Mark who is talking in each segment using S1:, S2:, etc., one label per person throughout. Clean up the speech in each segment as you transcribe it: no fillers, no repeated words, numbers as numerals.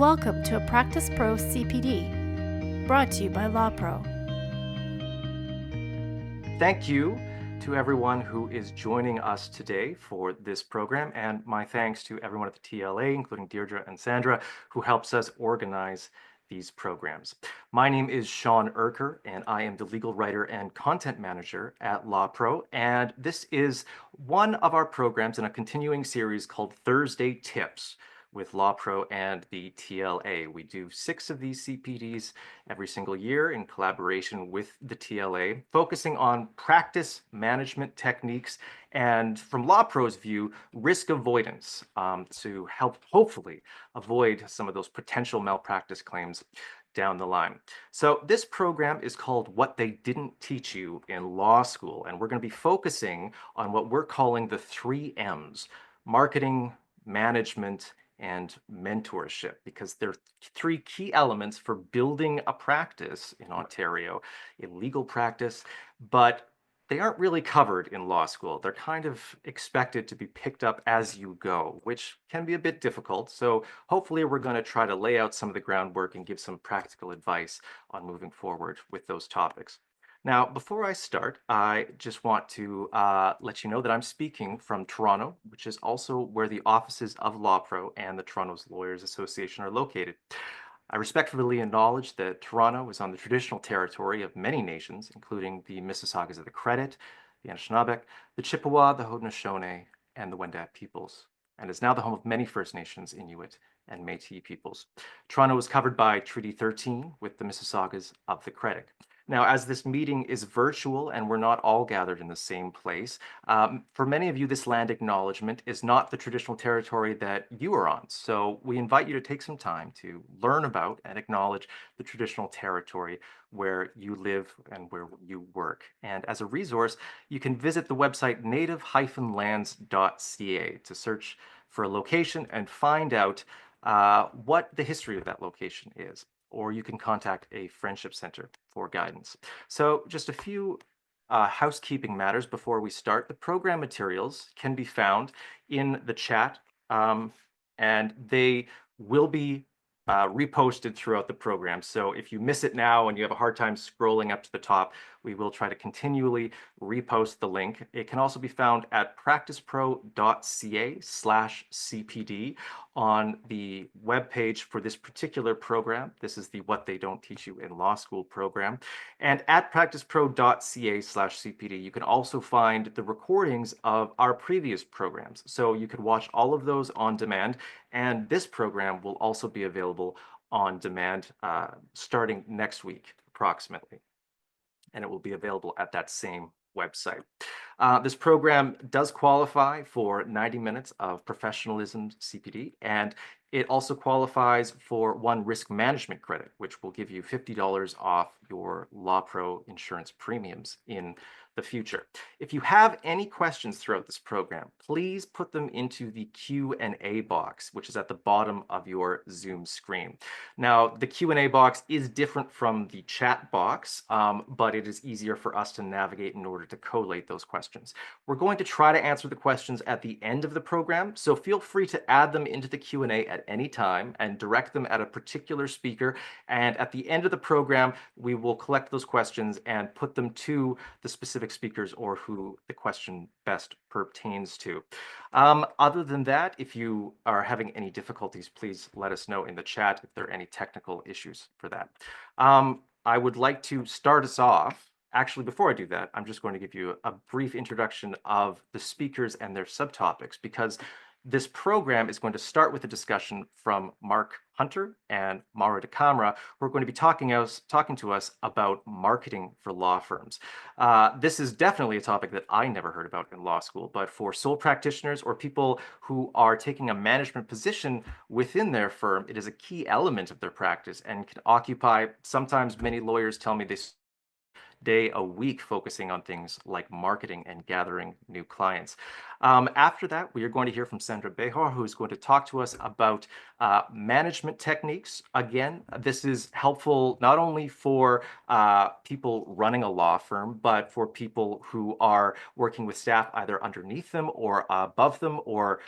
S1: Welcome to a Practice Pro CPD, brought to you by LAWPRO.
S2: Thank you to everyone who is joining us today for this program, and my thanks to everyone at the TLA, including Deirdre and Sandra, who helps us organize these programs. My name is Sean Erker, and I am the legal writer and content manager at LAWPRO, and this is one of our programs in a continuing series called Thursday Tips with LAWPRO and the TLA. We do 6 of these CPDs every single year in collaboration with the TLA, focusing on practice management techniques and, from LAWPRO's view, risk avoidance to help hopefully avoid some of those potential malpractice claims down the line. So this program is called What They Didn't Teach You in Law School, and we're going to be focusing on what we're calling the 3 M's: marketing, management, and mentorship, because they're 3 key elements for building a practice in Ontario, a legal practice, but they aren't really covered in law school. They're kind of expected to be picked up as you go, which can be a bit difficult. So hopefully we're going to try to lay out some of the groundwork and give some practical advice on moving forward with those topics. Now, before I start, I just want to let you know that I'm speaking from Toronto, which is also where the offices of LAWPRO and the Toronto's Lawyers Association are located. I respectfully acknowledge that Toronto is on the traditional territory of many nations, including the Mississaugas of the Credit, the Anishinaabe, the Chippewa, the Haudenosaunee, and the Wendat peoples, and is now the home of many First Nations, Inuit, and Métis peoples. Toronto is covered by Treaty 13 with the Mississaugas of the Credit. Now, as this meeting is virtual and we're not all gathered in the same place, for many of you, this land acknowledgement is not the traditional territory that you are on. So we invite you to take some time to learn about and acknowledge the traditional territory where you live and where you work. And as a resource, you can visit the website native-lands.ca to search for a location and find out what the history of that location is, or you can contact a friendship center for guidance. So just a few housekeeping matters before we start. The program materials can be found in the chat, and they will be reposted throughout the program. So if you miss it now and you have a hard time scrolling up to the top, we will try to continually repost the link. It can also be found at practicepro.ca/CPD on the webpage for this particular program. This is the What They Don't Teach You in Law School program. And at practicepro.ca/CPD, you can also find the recordings of our previous programs. So you can watch all of those on demand, and this program will also be available on demand starting next week, approximately. And it will be available at that same website. This program does qualify for 90 minutes of professionalism CPD, and it also qualifies for 1 risk management credit, which will give you $50 off your LAWPRO insurance premiums in the future. If you have any questions throughout this program, please put them into the Q&A box, which is at the bottom of your Zoom screen. Now, the Q&A box is different from the chat box, but it is easier for us to navigate in order to collate those questions. We're going to try to answer the questions at the end of the program, so feel free to add them into the Q&A at any time and direct them at a particular speaker. And at the end of the program, we will collect those questions and put them to the specific speakers or who the question best pertains to. Other than that, if you are having any difficulties, please let us know in the chat if there are any technical issues for that. I would like to start us off. Actually, before I do that, I'm just going to give you a brief introduction of the speakers and their subtopics, because this program is going to start with a discussion from Mark Hunter and Mauro de Camara, who are going to be talking to us about marketing for law firms. This is definitely a topic that I never heard about in law school, but for sole practitioners or people who are taking a management position within their firm, it is a key element of their practice and can occupy, sometimes many lawyers tell me, this day a week focusing on things like marketing and gathering new clients. After that, we are going to hear from Sandra Behar, who's going to talk to us about management techniques. Again, this is helpful not only for people running a law firm, but for people who are working with staff either underneath them or above them, or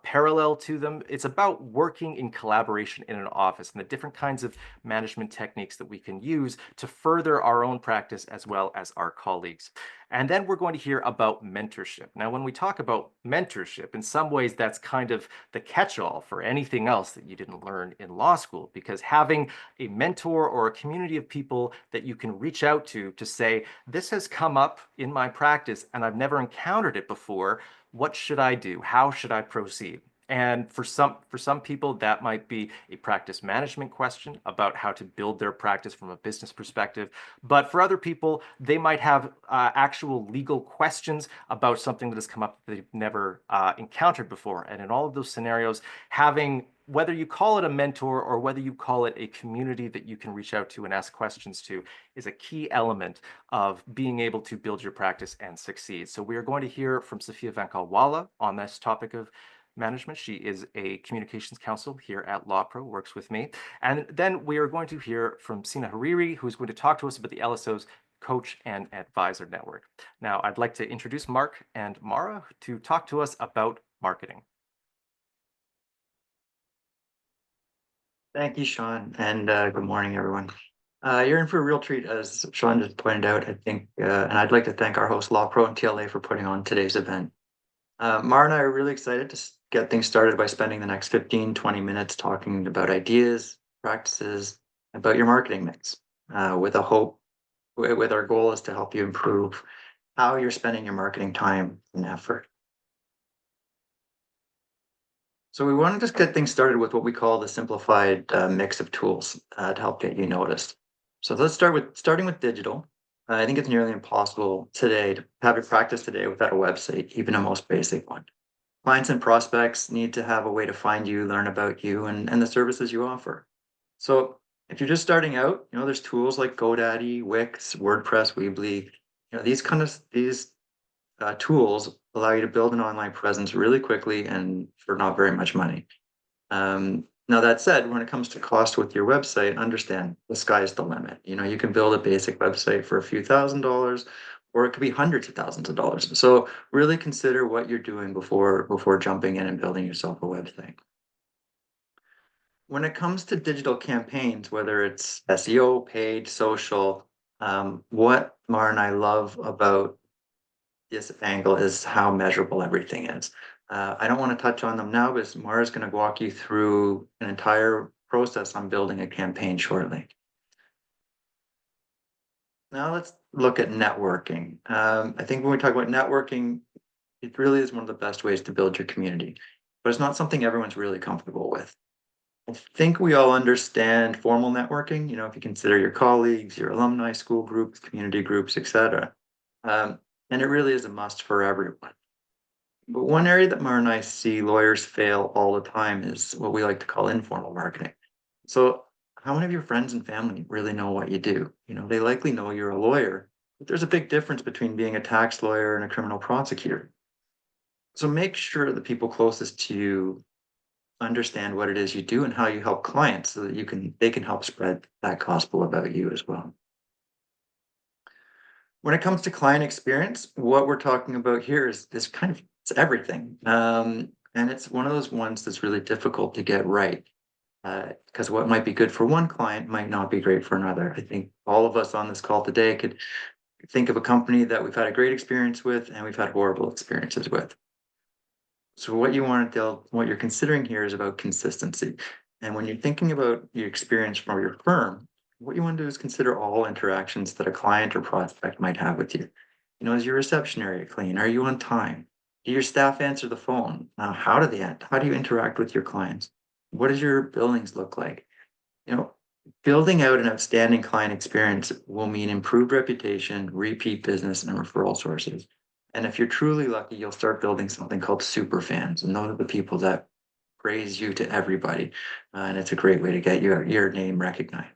S2: parallel to them. It's about working in collaboration in an office and the different kinds of management techniques that we can use to further our own practice as well as our colleagues. And then we're going to hear about mentorship. Now, when we talk about mentorship, in some ways that's kind of the catch-all for anything else that you didn't learn in law school, because having a mentor or a community of people that you can reach out to say, this has come up in my practice and I've never encountered it before. What should I do? How should I proceed? And for some people, that might be a practice management question about how to build their practice from a business perspective. But for other people, they might have actual legal questions about something that has come up that they've never encountered before. And in all of those scenarios, having, whether you call it a mentor or whether you call it a community that you can reach out to and ask questions to, is a key element of being able to build your practice and succeed. So we are going to hear from Sophia Vankalwala on this topic of management. She is a communications counsel here at LAWPRO, works with me. And then we are going to hear from Sina Hariri, who is going to talk to us about the LSO's Coach and Advisor Network. Now, I'd like to introduce Mark and Mara to talk to us about marketing.
S3: Thank you, Sean, and good morning, everyone. You're in for a real treat, as Sean just pointed out, I think, and I'd like to thank our host, LawPro and TLA, for putting on today's event. Mara and I are really excited to get things started by spending the next 15, 20 minutes talking about ideas, practices, about your marketing mix, with our goal is to help you improve how you're spending your marketing time and effort. So we want to just get things started with what we call the simplified mix of tools to help get you noticed. So let's starting with digital. I think it's nearly impossible today to have your practice today without a website, even a most basic one. Clients and prospects need to have a way to find you, learn about you, and the services you offer. So if you're just starting out, there's tools like GoDaddy, Wix, WordPress, Weebly. These tools allow you to build an online presence really quickly and for not very much money. Now, that said, when it comes to cost with your website, understand the sky's the limit. You can build a basic website for a few $1,000s, or it could be hundreds of thousands of dollars. So really consider what you're doing before jumping in and building yourself a website. When it comes to digital campaigns, whether it's SEO, paid, social, what Mara and I love about this angle is how measurable everything is. I don't want to touch on them now, but Mara's going to walk you through an entire process on building a campaign shortly. Now let's look at networking. I think when we talk about networking, it really is one of the best ways to build your community, but it's not something everyone's really comfortable with. I think we all understand formal networking, if you consider your colleagues, your alumni, school groups, community groups, etc. And it really is a must for everyone. But one area that Mara and I see lawyers fail all the time is what we like to call informal marketing. So how many of your friends and family really know what you do? They likely know you're a lawyer, but there's a big difference between being a tax lawyer and a criminal prosecutor. So make sure the people closest to you understand what it is you do and how you help clients so that they can help spread that gospel about you as well. When it comes to client experience, what we're talking about here is it's everything. And it's one of those ones that's really difficult to get right. Because what might be good for one client might not be great for another. I think all of us on this call today could think of a company that we've had a great experience with and we've had horrible experiences with. So what you're considering here is about consistency. And when you're thinking about your experience from your firm, what you want to do is consider all interactions that a client or prospect might have with you. Is your reception area clean? Are you on time? Do your staff answer the phone? How do you interact with your clients? What does your billings look like? Building out an outstanding client experience will mean improved reputation, repeat business, and referral sources. And if you're truly lucky, you'll start building something called super fans. And those are the people that praise you to everybody. And it's a great way to get your name recognized.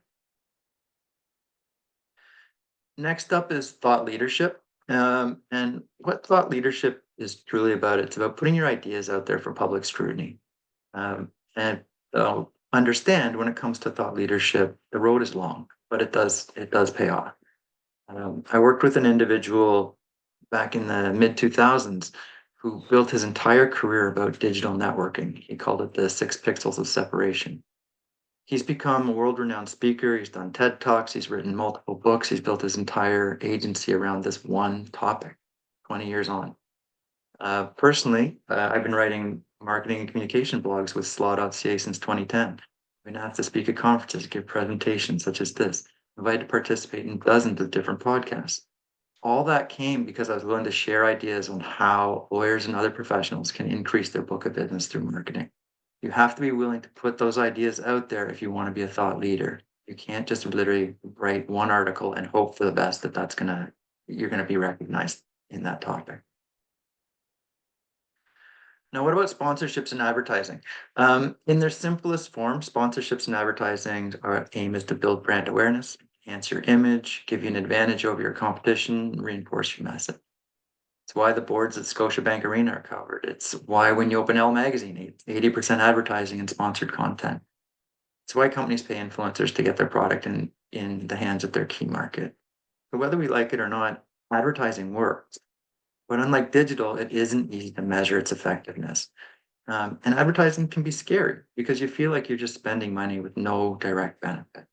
S3: Next up is thought leadership. And what thought leadership is truly about, it's about putting your ideas out there for public scrutiny. And understand when it comes to thought leadership, the road is long, but it does pay off. I worked with an individual back in the mid 2000s who built his entire career about digital networking. He called it the 6 pixels of separation. He's become a world-renowned speaker. He's done TED Talks. He's written multiple books. He's built his entire agency around this one topic, 20 years on. Personally, I've been writing marketing and communication blogs with slaw.ca since 2010. I've been asked to speak at conferences, give presentations such as this, invited to participate in dozens of different podcasts. All that came because I was willing to share ideas on how lawyers and other professionals can increase their book of business through marketing. You have to be willing to put those ideas out there if you want to be a thought leader. You can't just literally write one article and hope for the best that you're gonna be recognized in that topic. Now, what about sponsorships and advertising? In their simplest form, sponsorships and advertising aim is to build brand awareness, enhance your image, give you an advantage over your competition, reinforce your message. It's why the boards at Scotiabank Arena are covered. It's why when you open Elle magazine, it's 80% advertising and sponsored content. It's why companies pay influencers to get their product in the hands of their key market. So whether we like it or not, advertising works. But unlike digital, it isn't easy to measure its effectiveness. And advertising can be scary because you feel like you're just spending money with no direct benefit.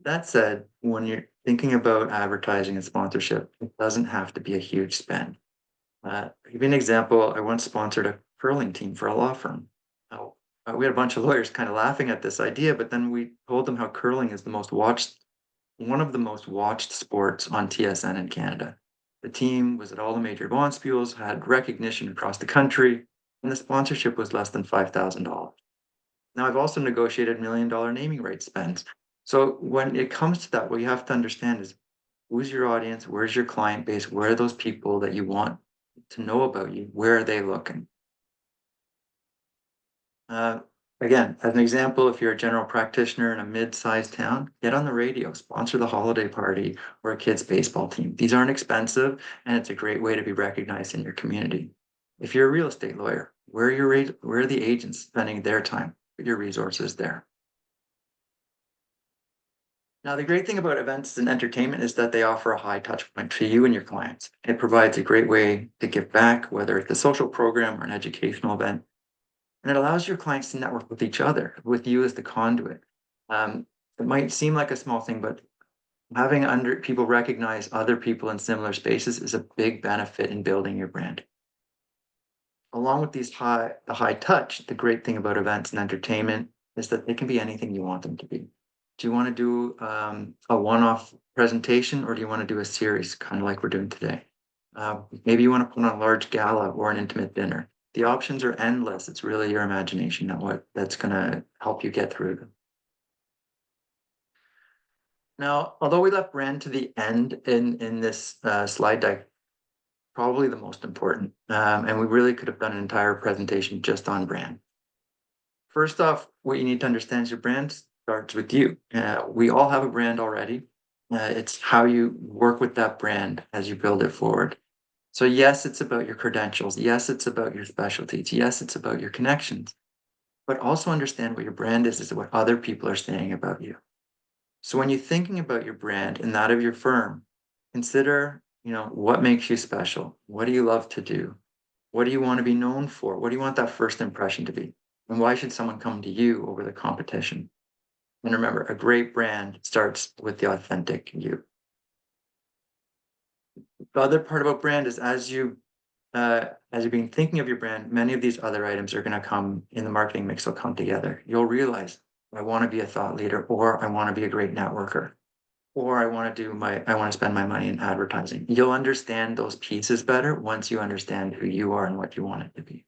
S3: That said, when you're thinking about advertising and sponsorship, it doesn't have to be a huge spend. To give you an example, I once sponsored a curling team for a law firm. Now, we had a bunch of lawyers kind of laughing at this idea, but then we told them how curling is one of the most watched sports on TSN in Canada. The team was at all the major bonspiels, had recognition across the country, and the sponsorship was less than $5,000. Now, I've also negotiated $1 million naming rights spends. So when it comes to that, what you have to understand is who's your audience, where's your client base, where are those people that you want to know about you, where are they looking? Again, as an example, if you're a general practitioner in a mid-sized town, get on the radio, sponsor the holiday party or a kid's baseball team. These aren't expensive, and it's a great way to be recognized in your community. If you're a real estate lawyer, where are the agents spending their time? Put your resources there. Now, the great thing about events and entertainment is that they offer a high touch point to you and your clients. It provides a great way to give back, whether it's a social program or an educational event. And it allows your clients to network with each other, with you as the conduit. It might seem like a small thing, but having people recognize other people in similar spaces is a big benefit in building your brand. Along with the high touch, the great thing about events and entertainment is that they can be anything you want them to be. Do you want to do a one-off presentation, or do you want to do a series, kind of like we're doing today? Maybe you want to put on a large gala or an intimate dinner. The options are endless. It's really your imagination that's going to help you get through them. Now, although we left brand to the end in this slide deck, probably the most important, and we really could have done an entire presentation just on brand. First off, what you need to understand is your brand starts with you. We all have a brand already. It's how you work with that brand as you build it forward. So yes, it's about your credentials. Yes, it's about your specialties. Yes, it's about your connections. But also understand what your brand is what other people are saying about you. So when you're thinking about your brand and that of your firm, consider, what makes you special? What do you love to do? What do you want to be known for? What do you want that first impression to be? And why should someone come to you over the competition? And remember, a great brand starts with the authentic you. The other part about brand is as you've been thinking of your brand, many of these other items are going to come in the marketing mix will come together. You'll realize I want to be a thought leader, or I want to be a great networker, or I want to spend my money in advertising. You'll understand those pieces better once you understand who you are and what you want it to be.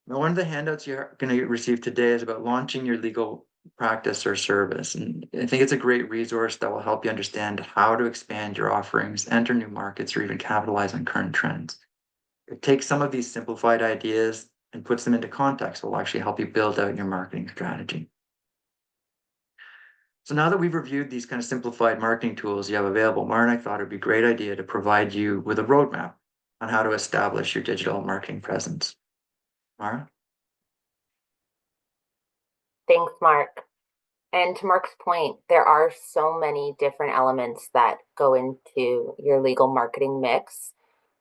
S3: Now, one of the handouts you're going to receive today is about launching your legal practice or service. And I think it's a great resource that will help you understand how to expand your offerings, enter new markets, or even capitalize on current trends. It takes some of these simplified ideas and puts them into context will actually help you build out your marketing strategy. So now that we've reviewed these kind of simplified marketing tools you have available, Mara and I thought it'd be a great idea to provide you with a roadmap on how to establish your digital marketing presence. Mara?
S4: Thanks, Mark. And to Mark's point, there are so many different elements that go into your legal marketing mix.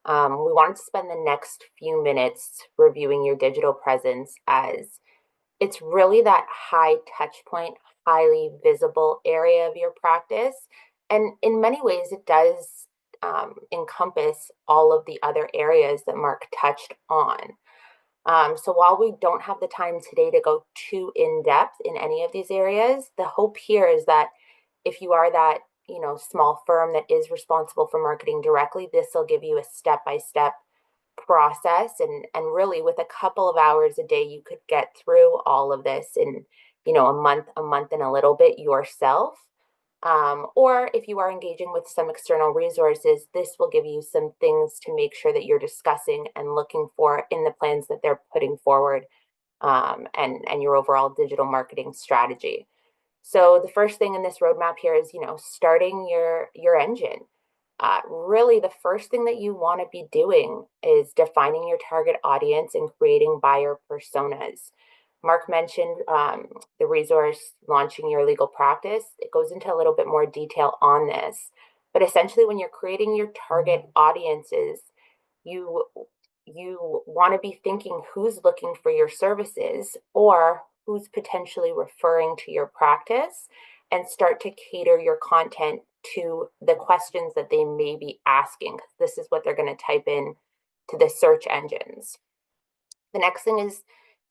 S4: We wanted to spend the next few minutes reviewing your digital presence, as it's really that high touch point, highly visible area of your practice. And in many ways, it does encompass all of the other areas that Mark touched on. So while we don't have the time today to go too in depth in any of these areas, the hope here is that if you are that, small firm that is responsible for marketing directly, this will give you a step-by-step process, and really with a couple of hours a day you could get through all of this in, a month and a little bit yourself. Or if you are engaging with some external resources, this will give you some things to make sure that you're discussing and looking for in the plans that they're putting forward, and your overall digital marketing strategy. So the first thing in this roadmap here is, starting your engine. Really, the first thing that you want to be doing is defining your target audience and creating buyer personas. Mark mentioned the resource launching your legal practice. It goes into a little bit more detail on this. But essentially, when you're creating your target audiences, you you want to be thinking who's looking for your services or who's potentially referring to your practice, and start to cater your content to the questions that they may be asking. This is what they're going to type in to the search engines. The next thing is,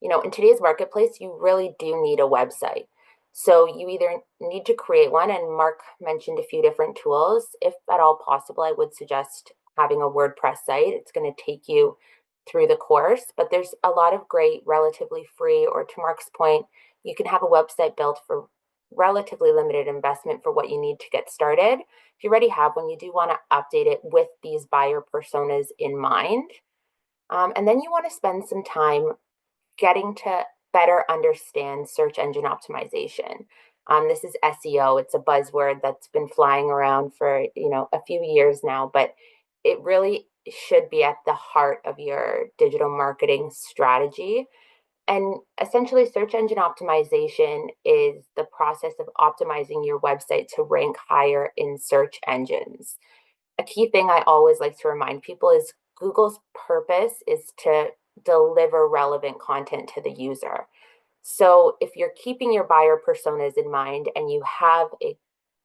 S4: in today's marketplace, you really do need a website. So you either need to create one, and Mark mentioned a few different tools. If at all possible, I would suggest having a WordPress site. It's going to take you through the course, but there's a lot of great, relatively free, or to Mark's point, you can have a website built for relatively limited investment for what you need to get started. If you already have one, you do want to update it with these buyer personas in mind. And then you want to spend some time getting to better understand search engine optimization. This is SEO. It's a buzzword that's been flying around for a few years now, but it really should be at the heart of your digital marketing strategy. And essentially, search engine optimization is the process of optimizing your website to rank higher in search engines. A key thing I always like to remind people is Google's purpose is to deliver relevant content to the user. So if you're keeping your buyer personas in mind and you have a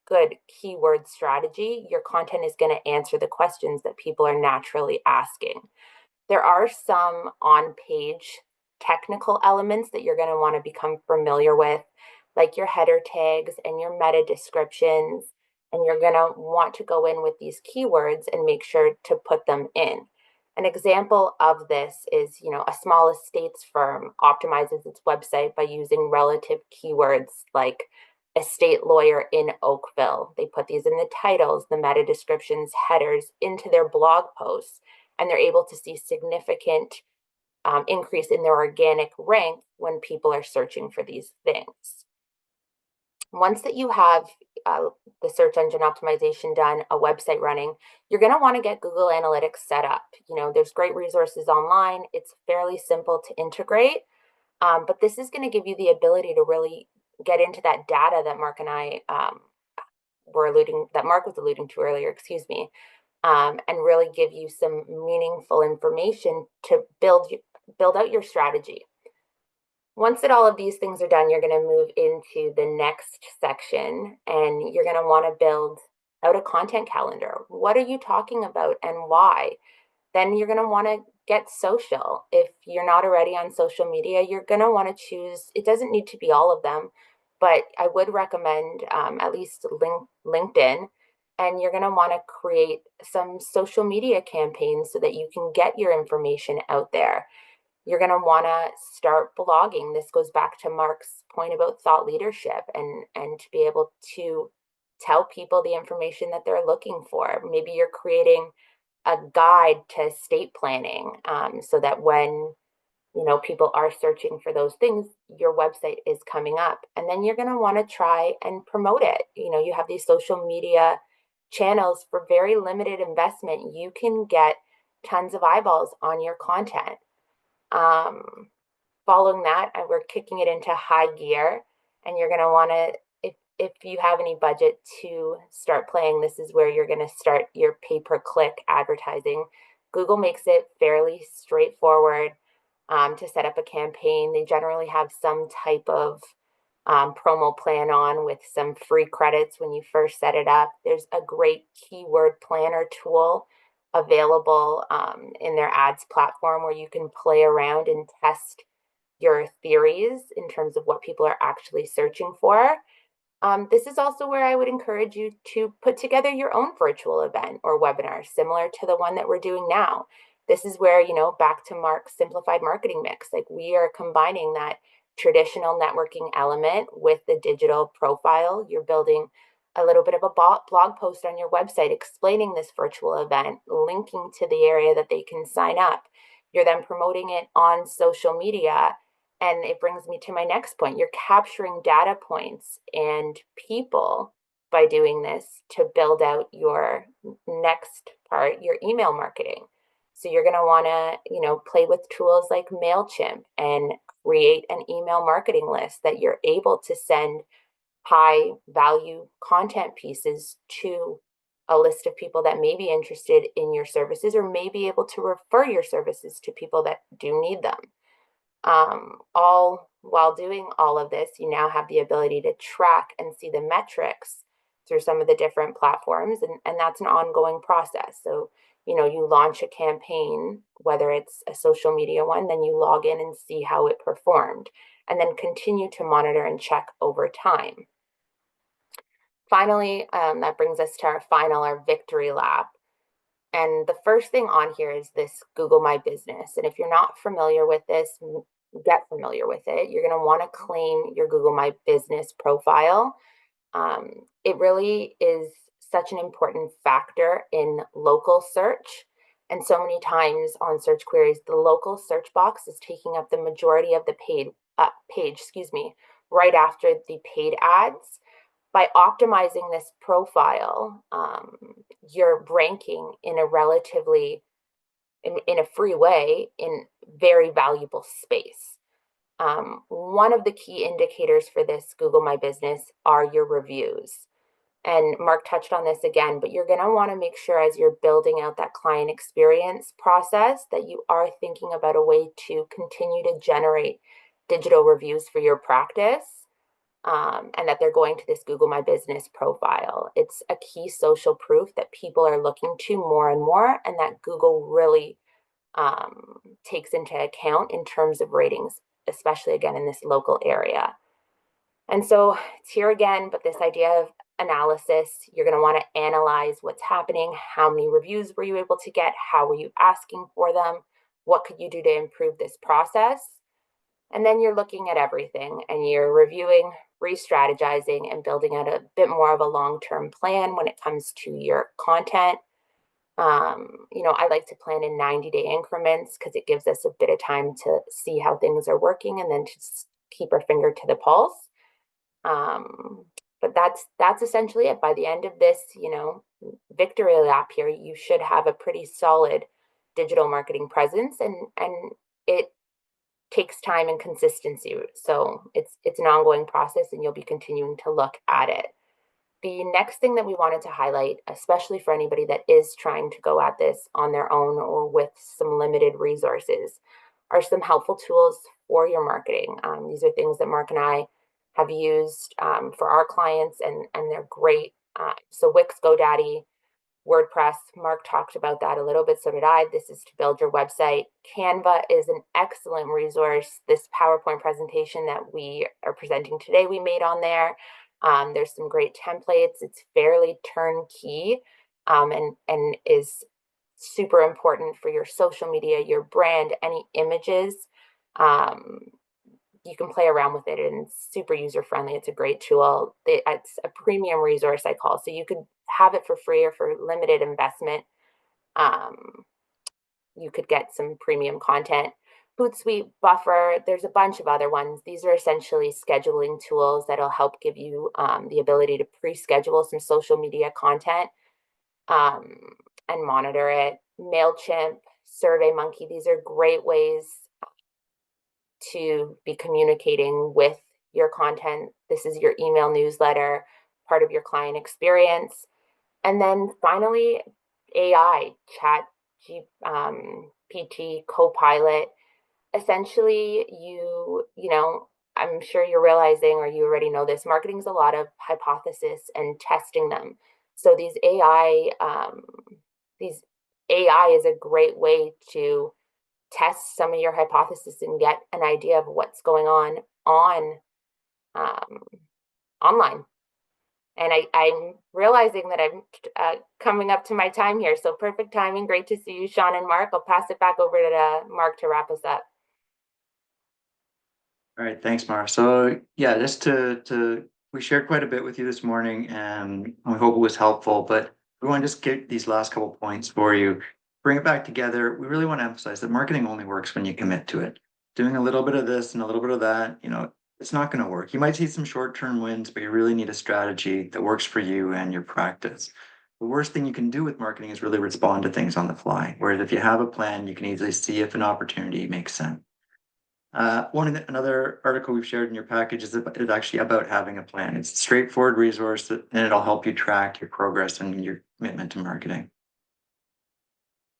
S4: good keyword strategy, your content is going to answer the questions that people are naturally asking. There are some on-page technical elements that you're going to want to become familiar with, like your header tags and your meta descriptions, and you're going to want to go in with these keywords and make sure to put them in. An example of this is, a small estates firm optimizes its website by using relative keywords like estate lawyer in Oakville. They put these in the titles, the meta descriptions, headers into their blog posts, and they're able to see significant increase in their organic rank when people are searching for these things. Once that you have the search engine optimization done, a website running, you're going to want to get Google Analytics set up. There's great resources online. It's fairly simple to integrate, but this is going to give you the ability to really get into that data that Mark and I Mark was alluding to earlier, excuse me, and really give you some meaningful information to build out your strategy. Once that all of these things are done, you're going to move into the next section, and you're going to want to build out a content calendar. What are you talking about and why? Then you're going to want to get social. If you're not already on social media, you're going to want to choose, it doesn't need to be all of them, but I would recommend at least LinkedIn. And you're going to want to create some social media campaigns so that you can get your information out there. You're going to want to start blogging. This goes back to Mark's point about thought leadership, and to be able to tell people the information that they're looking for. Maybe you're creating a guide to estate planning, so that when people are searching for those things, your website is coming up. And then you're going to want to try and promote it. You have these social media channels for very limited investment. You can get tons of eyeballs on your content. Following that, we're kicking it into high gear, and you're going to want to, if you have any budget to start playing, this is where you're going to start your pay-per-click advertising. Google makes it fairly straightforward to set up a campaign. They generally have some type of promo plan on with some free credits when you first set it up. There's a great keyword planner tool available in their ads platform where you can play around and test your theories in terms of what people are actually searching for. This is also where I would encourage you to put together your own virtual event or webinar similar to the one that we're doing now. This is where, back to Mark's simplified marketing mix, like we are combining that traditional networking element with the digital profile. You're building a little bit of a blog post on your website explaining this virtual event, linking to the area that they can sign up. You're then promoting it on social media. And it brings me to my next point. You're capturing data points and people by doing this to build out your next part, your email marketing. So you're going to want to, play with tools like MailChimp and create an email marketing list that you're able to send high value content pieces to a list of people that may be interested in your services or may be able to refer your services to people that do need them. All while doing all of this, you now have the ability to track and see the metrics through some of the different platforms, and that's an ongoing process. So, you launch a campaign, whether it's a social media one, then you log in and see how it performed, and then continue to monitor and check over time. Finally, that brings us to our victory lap. And the first thing on here is this Google My Business. And if you're not familiar with this, get familiar with it. You're going to want to claim your Google My Business profile. It really is such an important factor in local search. And so many times on search queries, the local search box is taking up the majority of the page, right after the paid ads. By optimizing this profile, you're ranking in a relatively, in a free way, in very valuable space. One of the key indicators for this Google My Business are your reviews. And Mark touched on this again, but you're going to want to make sure as you're building out that client experience process that you are thinking about a way to continue to generate digital reviews for your practice. And that they're going to this Google My Business profile. It's a key social proof that people are looking to more and more, and that Google really takes into account in terms of ratings, especially again in this local area. And so it's here again, but this idea of analysis, you're going to want to analyze what's happening. How many reviews were you able to get? How were you asking for them? What could you do to improve this process? And then you're looking at everything and you're reviewing, re-strategizing, and building out a bit more of a long-term plan when it comes to your content. I like to plan in 90-day increments because it gives us a bit of time to see how things are working and then just keep our finger to the pulse. But that's essentially it. By the end of this, victory lap here, you should have a pretty solid digital marketing presence, and it takes time and consistency. So it's an ongoing process, and you'll be continuing to look at it. The next thing that we wanted to highlight, especially for anybody that is trying to go at this on their own or with some limited resources, are some helpful tools for your marketing. These are things that Mark and I have used for our clients, and they're great. So Wix, GoDaddy, WordPress, Mark talked about that a little bit, so did I. This is to build your website. Canva is an excellent resource. This PowerPoint presentation that we are presenting today, we made on there. There's some great templates. It's fairly turnkey and is super important for your social media, your brand, any images. You can play around with it, and it's super user-friendly. It's a great tool. It's a premium resource, I call. So you could have it for free or for limited investment. You could get some premium content. Hootsuite, Buffer, there's a bunch of other ones. These are essentially scheduling tools that'll help give you the ability to pre-schedule some social media content and monitor it. MailChimp, SurveyMonkey, these are great ways to be communicating with your content. This is your email newsletter, part of your client experience. And then finally, AI, Chat PT, Copilot. Essentially, I'm sure you're realizing, or you already know this, marketing is a lot of hypothesis and testing them. So these AI is a great way to test some of your hypothesis and get an idea of what's going on um, online. And I'm realizing that I'm coming up to my time here. So perfect timing. Great to see you, Sean and Mark. I'll pass it back over to Mark to wrap us up.
S3: All right, thanks, Mara. So yeah, just we shared quite a bit with you this morning, and we hope it was helpful, but we want to just get these last couple points for you, bring it back together. We really want to emphasize that marketing only works when you commit to it. Doing a little bit of this and a little bit of that, it's not going to work. You might see some short-term wins, but you really need a strategy that works for you and your practice. The worst thing you can do with marketing is really respond to things on the fly. Whereas if you have a plan, you can easily see if an opportunity makes sense. Another article we've shared in your package is actually about having a plan. It's a straightforward resource and it'll help you track your progress and your commitment to marketing.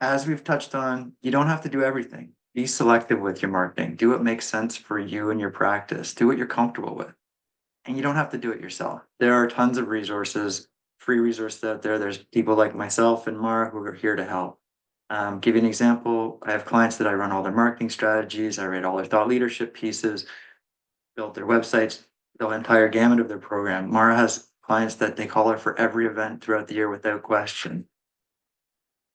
S3: As we've touched on, you don't have to do everything. Be selective with your marketing. Do what makes sense for you and your practice. Do what you're comfortable with. And you don't have to do it yourself. There are tons of resources, free resources out there. There's people like myself and Mara who are here to help. Give you an example. I have clients that I run all their marketing strategies. I write all their thought leadership pieces, build their websites, the entire gamut of their program. Mara has clients that they call her for every event throughout the year without question.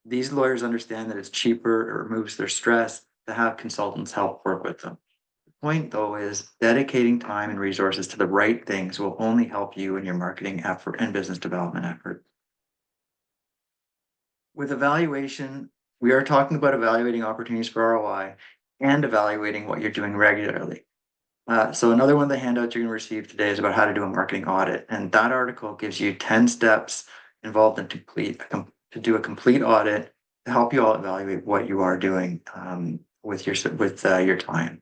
S3: These lawyers understand that it's cheaper, it removes their stress to have consultants help work with them. The point, though, is dedicating time and resources to the right things will only help you in your marketing effort and business development effort. With evaluation, we are talking about evaluating opportunities for ROI and evaluating what you're doing regularly. So another one of the handouts you're going to receive today is about how to do a marketing audit. And that article gives you 10 steps involved in to do a complete audit to help you all evaluate what you are doing with your time.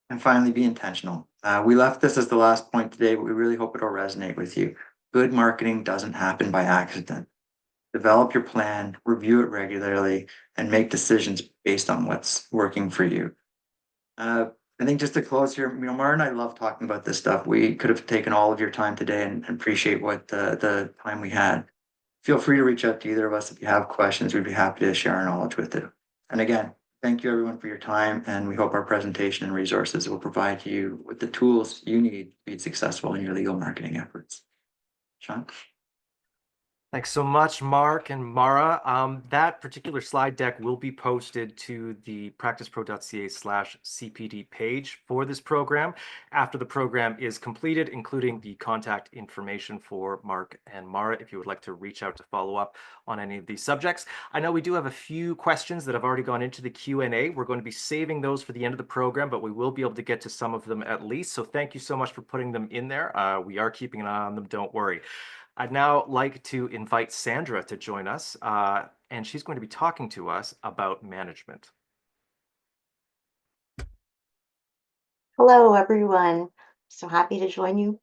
S3: And finally, be intentional. We left this as the last point today, but we really hope it'll resonate with you. Good marketing doesn't happen by accident. Develop your plan, review it regularly, and make decisions based on what's working for you. I think just to close here, Mara and I love talking about this stuff. We could have taken all of your time today and appreciate what the time we had. Feel free to reach out to either of us if you have questions. We'd be happy to share our knowledge with you. And again, thank you everyone for your time, and we hope our presentation and resources will provide you with the tools you need to be successful in your legal marketing efforts. Sean?
S2: Thanks so much, Mark and Mara. That particular slide deck will be posted to the practicepro.ca/CPD page for this program after the program is completed, including the contact information for Mark and Mara if you would like to reach out to follow up on any of these subjects. I know we do have a few questions that have already gone into the Q&A. We're going to be saving those for the end of the program, but we will be able to get to some of them at least. So thank you so much for putting them in there. We are keeping an eye on them, don't worry. I'd now like to invite Sandra to join us, and she's going to be talking to us about management.
S5: Hello, everyone. So happy to join you.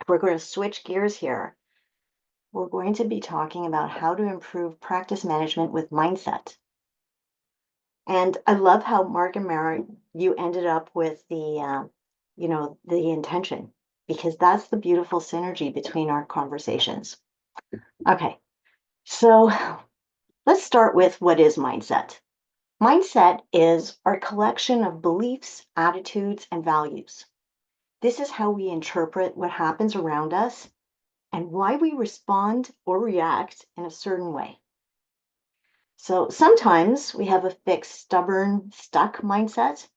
S5: We're going to switch gears here. We're going to be talking about how to improve practice management with mindset. And I love how Mark and Mara, you ended up with the intention, because that's the beautiful synergy between our conversations. Okay, so let's start with what is mindset. Mindset is our collection of beliefs, attitudes, and values. This is how we interpret what happens around us and why we respond or react in a certain way. So sometimes we have a fixed, stubborn, stuck mindset,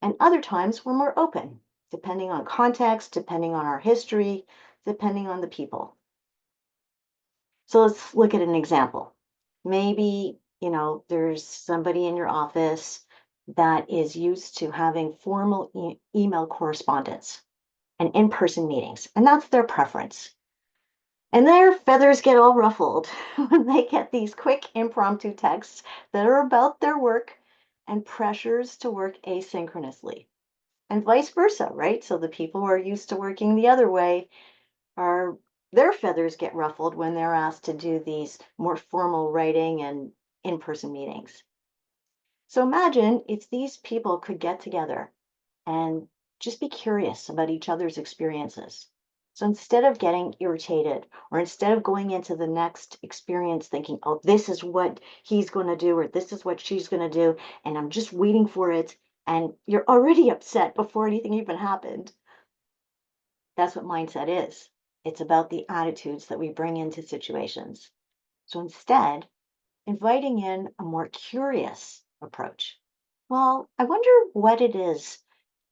S5: and other times we're more open, depending on context, depending on our history, depending on the people. So let's look at an example. Maybe, there's somebody in your office that is used to having formal email correspondence and in-person meetings, and that's their preference. And their feathers get all ruffled when they get these quick impromptu texts that are about their work and pressures to work asynchronously. And vice versa, right? So the people who are used to working the other way their feathers get ruffled when they're asked to do these more formal writing and in-person meetings. So imagine if these people could get together and just be curious about each other's experiences. So instead of getting irritated or instead of going into the next experience thinking, oh, this is what he's going to do or this is what she's going to do, and I'm just waiting for it, and you're already upset before anything even happened. That's what mindset is. It's about the attitudes that we bring into situations. So instead, inviting in a more curious approach. Well, I wonder what it is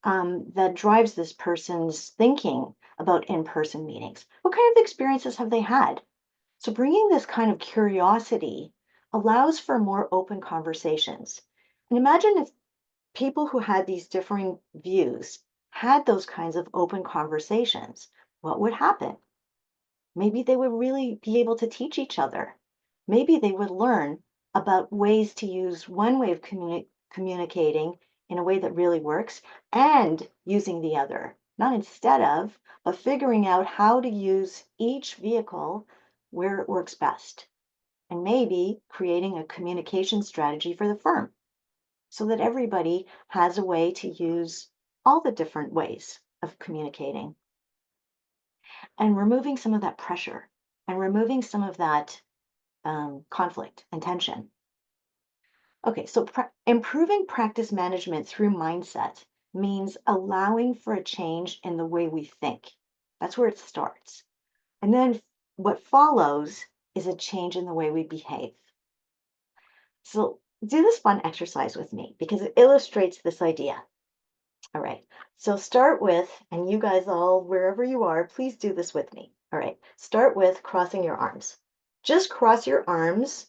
S5: that drives this person's thinking about in-person meetings. What kind of experiences have they had? So bringing this kind of curiosity allows for more open conversations. And imagine if people who had these differing views had those kinds of open conversations, what would happen? Maybe they would really be able to teach each other. Maybe they would learn about ways to use one way of communicating in a way that really works and using the other, not instead of, but figuring out how to use each vehicle where it works best. And maybe creating a communication strategy for the firm so that everybody has a way to use all the different ways of communicating and removing some of that pressure and removing some of that conflict and tension. Okay, so improving practice management through mindset means allowing for a change in the way we think. That's where it starts. And then what follows is a change in the way we behave. So do this fun exercise with me because it illustrates this idea. All right, so start with, and you guys all, wherever you are, please do this with me. All right, start with crossing your arms. Just cross your arms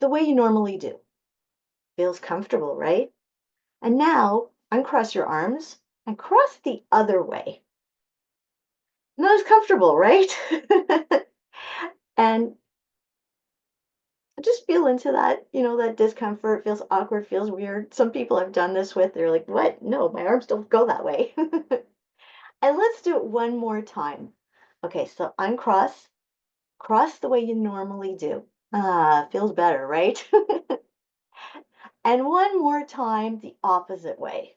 S5: the way you normally do. Feels comfortable, right? And now uncross your arms and cross the other way. Not as comfortable, right? And just feel into that, that discomfort, feels awkward, feels weird. Some people I've done this with, they're like, what? No, my arms don't go that way. And let's do it one more time. Okay, so uncross, cross the way you normally do. Ah, feels better, right? And one more time, the opposite way.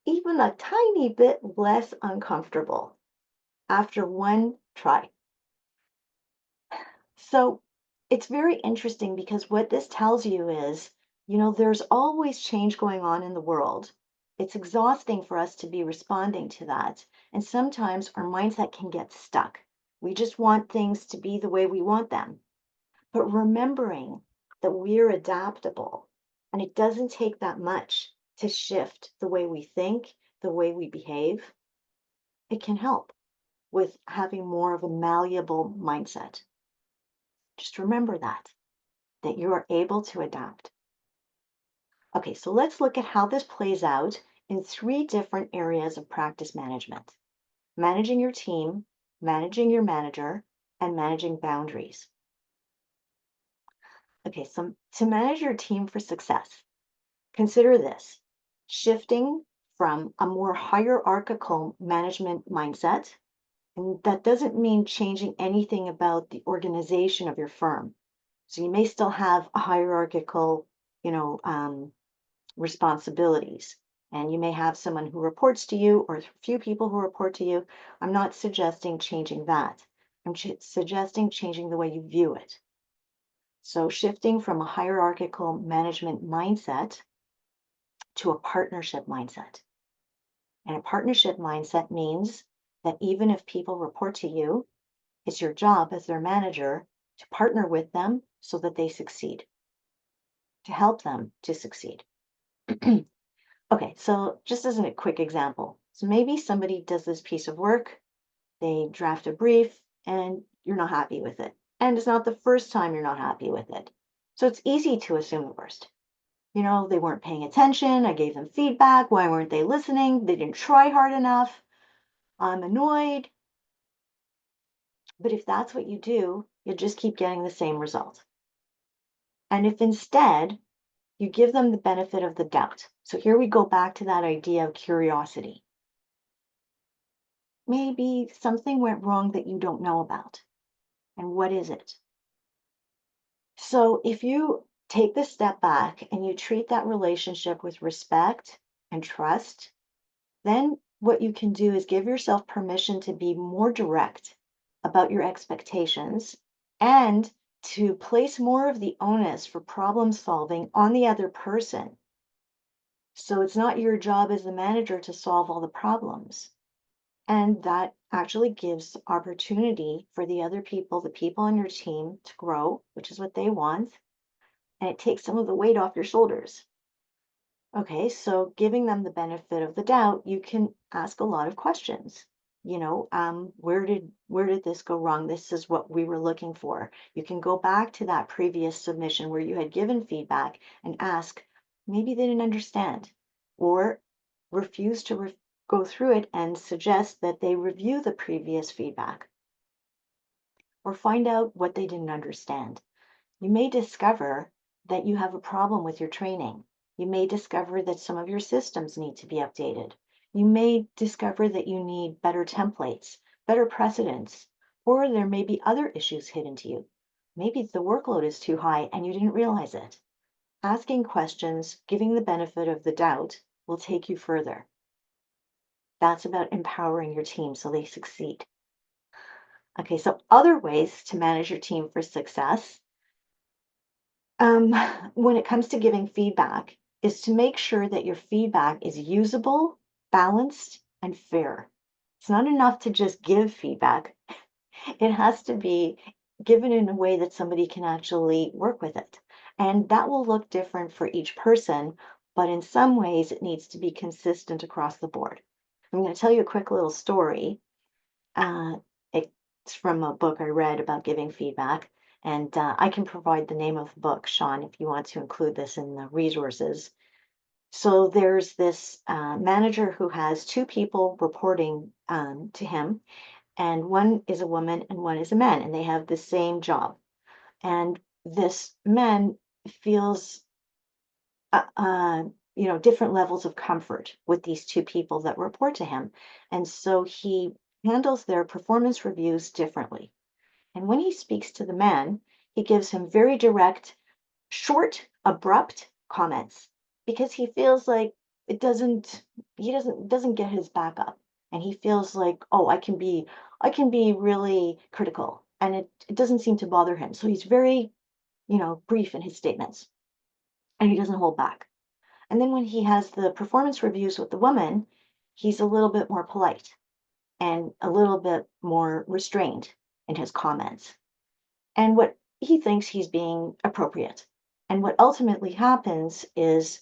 S5: Even a tiny bit less uncomfortable after one try. So it's very interesting because what this tells you is, there's always change going on in the world. It's exhausting for us to be responding to that. And sometimes our mindset can get stuck. We just want things to be the way we want them. But remembering that we're adaptable and it doesn't take that much to shift the way we think, the way we behave, it can help with having more of a malleable mindset. Just remember that you are able to adapt. Okay, so let's look at how this plays out in 3 different areas of practice management: managing your team, managing your manager, and managing boundaries. Okay, so to manage your team for success, consider this: shifting from a more hierarchical management mindset. And that doesn't mean changing anything about the organization of your firm. So you may still have a hierarchical, responsibilities, and you may have someone who reports to you or a few people who report to you. I'm not suggesting changing that. I'm suggesting changing the way you view it. So shifting from a hierarchical management mindset to a partnership mindset. And a partnership mindset means that even if people report to you, it's your job as their manager to partner with them so that they succeed, to help them to succeed. Okay, so just as a quick example, so maybe somebody does this piece of work, they draft a brief, and you're not happy with it. And it's not the first time you're not happy with it. So it's easy to assume the worst. They weren't paying attention. I gave them feedback. Why weren't they listening? They didn't try hard enough. I'm annoyed. But if that's what you do, you'll just keep getting the same result. And if instead you give them the benefit of the doubt. So here we go back to that idea of curiosity. Maybe something went wrong that you don't know about. And what is it? So if you take this step back and you treat that relationship with respect and trust, then what you can do is give yourself permission to be more direct about your expectations and to place more of the onus for problem solving on the other person. So it's not your job as the manager to solve all the problems. And that actually gives opportunity for the other people, the people on your team to grow, which is what they want. And it takes some of the weight off your shoulders. Okay, so giving them the benefit of the doubt, you can ask a lot of questions. Where did this go wrong? This is what we were looking for. You can go back to that previous submission where you had given feedback and ask, maybe they didn't understand, or refuse to go through it and suggest that they review the previous feedback, or find out what they didn't understand. You may discover that you have a problem with your training. You may discover that some of your systems need to be updated. You may discover that you need better templates, better precedents, or there may be other issues hidden to you. Maybe the workload is too high and you didn't realize it. Asking questions, giving the benefit of the doubt, will take you further. That's about empowering your team so they succeed. Okay, so other ways to manage your team for success um, when it comes to giving feedback is to make sure that your feedback is usable, balanced, and fair. It's not enough to just give feedback. It has to be given in a way that somebody can actually work with it. And that will look different for each person, but in some ways it needs to be consistent across the board. I'm going to tell you a quick little story. Uh, it's from a book I read about giving feedback, and I can provide the name of the book, Sean, if you want to include this in the resources. So there's this manager who has two people reporting to him, and one is a woman and one is a man, and they have the same job. And this man feels uh, uh, different levels of comfort with these two people that report to him. And so he handles their performance reviews differently. And when he speaks to the man, he gives him very direct, short, abrupt comments because he feels like he doesn't get his back up. And he feels like, oh, I can be really critical. And it doesn't seem to bother him. So he's very, brief in his statements and he doesn't hold back. And then when he has the performance reviews with the woman, he's a little bit more polite and a little bit more restrained in his comments. And what he thinks he's being appropriate. And what ultimately happens is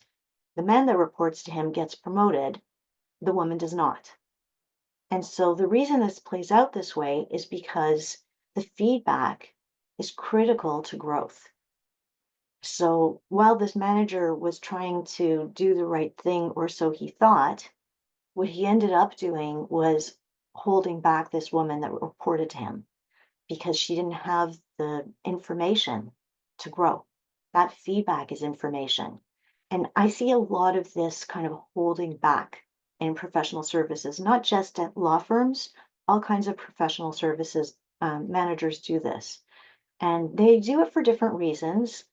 S5: the man that reports to him gets promoted, the woman does not. And so the reason this plays out this way is because the feedback is critical to growth. So while this manager was trying to do the right thing, or so he thought, what he ended up doing was holding back this woman that reported to him because she didn't have the information to grow. That feedback is information. And I see a lot of this kind of holding back in professional services, not just at law firms, all kinds of professional services managers do this. And they do it for different reasons.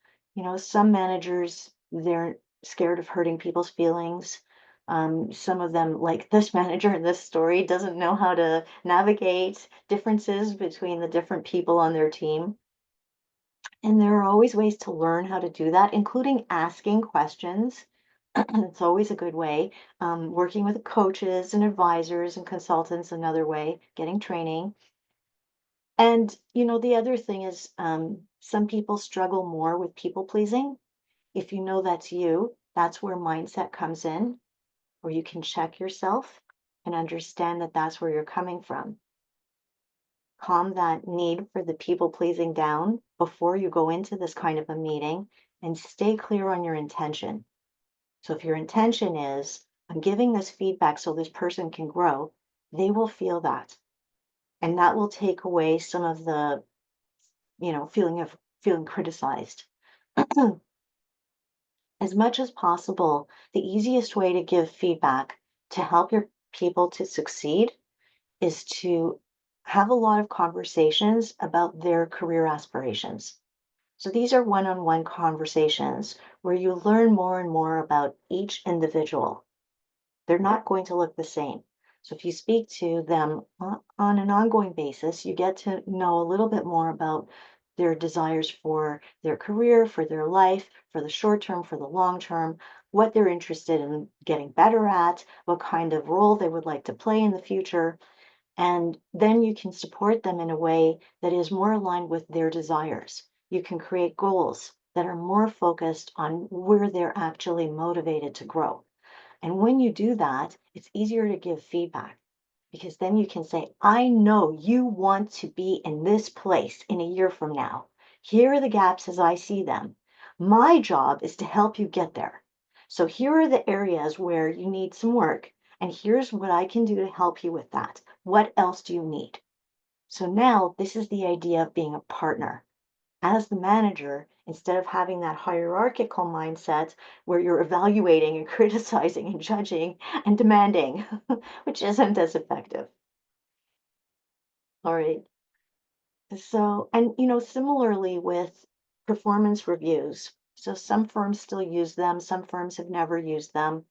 S5: Some managers, they're scared of hurting people's feelings. Some of them, like this manager in this story, doesn't know how to navigate differences between the different people on their team. And there are always ways to learn how to do that, including asking questions. It's always a good way. Working with coaches and advisors and consultants, another way, getting training. And, the other thing is some people struggle more with people pleasing. If you know that's you, that's where mindset comes in, where you can check yourself and understand that that's where you're coming from. Calm that need for the people pleasing down before you go into this kind of a meeting and stay clear on your intention. So if your intention is, I'm giving this feedback so this person can grow, they will feel that. And that will take away some of the, feeling of feeling criticized. As much as possible, the easiest way to give feedback to help your people to succeed is to have a lot of conversations about their career aspirations. So these are one-on-one conversations where you learn more and more about each individual. They're not going to look the same. So if you speak to them on an ongoing basis, you get to know a little bit more about their desires for their career, for their life, for the short term, for the long term, what they're interested in getting better at, what kind of role they would like to play in the future. And then you can support them in a way that is more aligned with their desires. You can create goals that are more focused on where they're actually motivated to grow. And when you do that, it's easier to give feedback because then you can say, I know you want to be in this place in a year from now. Here are the gaps as I see them. My job is to help you get there. So here are the areas where you need some work, and here's what I can do to help you with that. What else do you need? So now this is the idea of being a partner. As the manager, instead of having that hierarchical mindset where you're evaluating and criticizing and judging and demanding, which isn't as effective. All right. So, and similarly with performance reviews. So some firms still use them, some firms have never used them.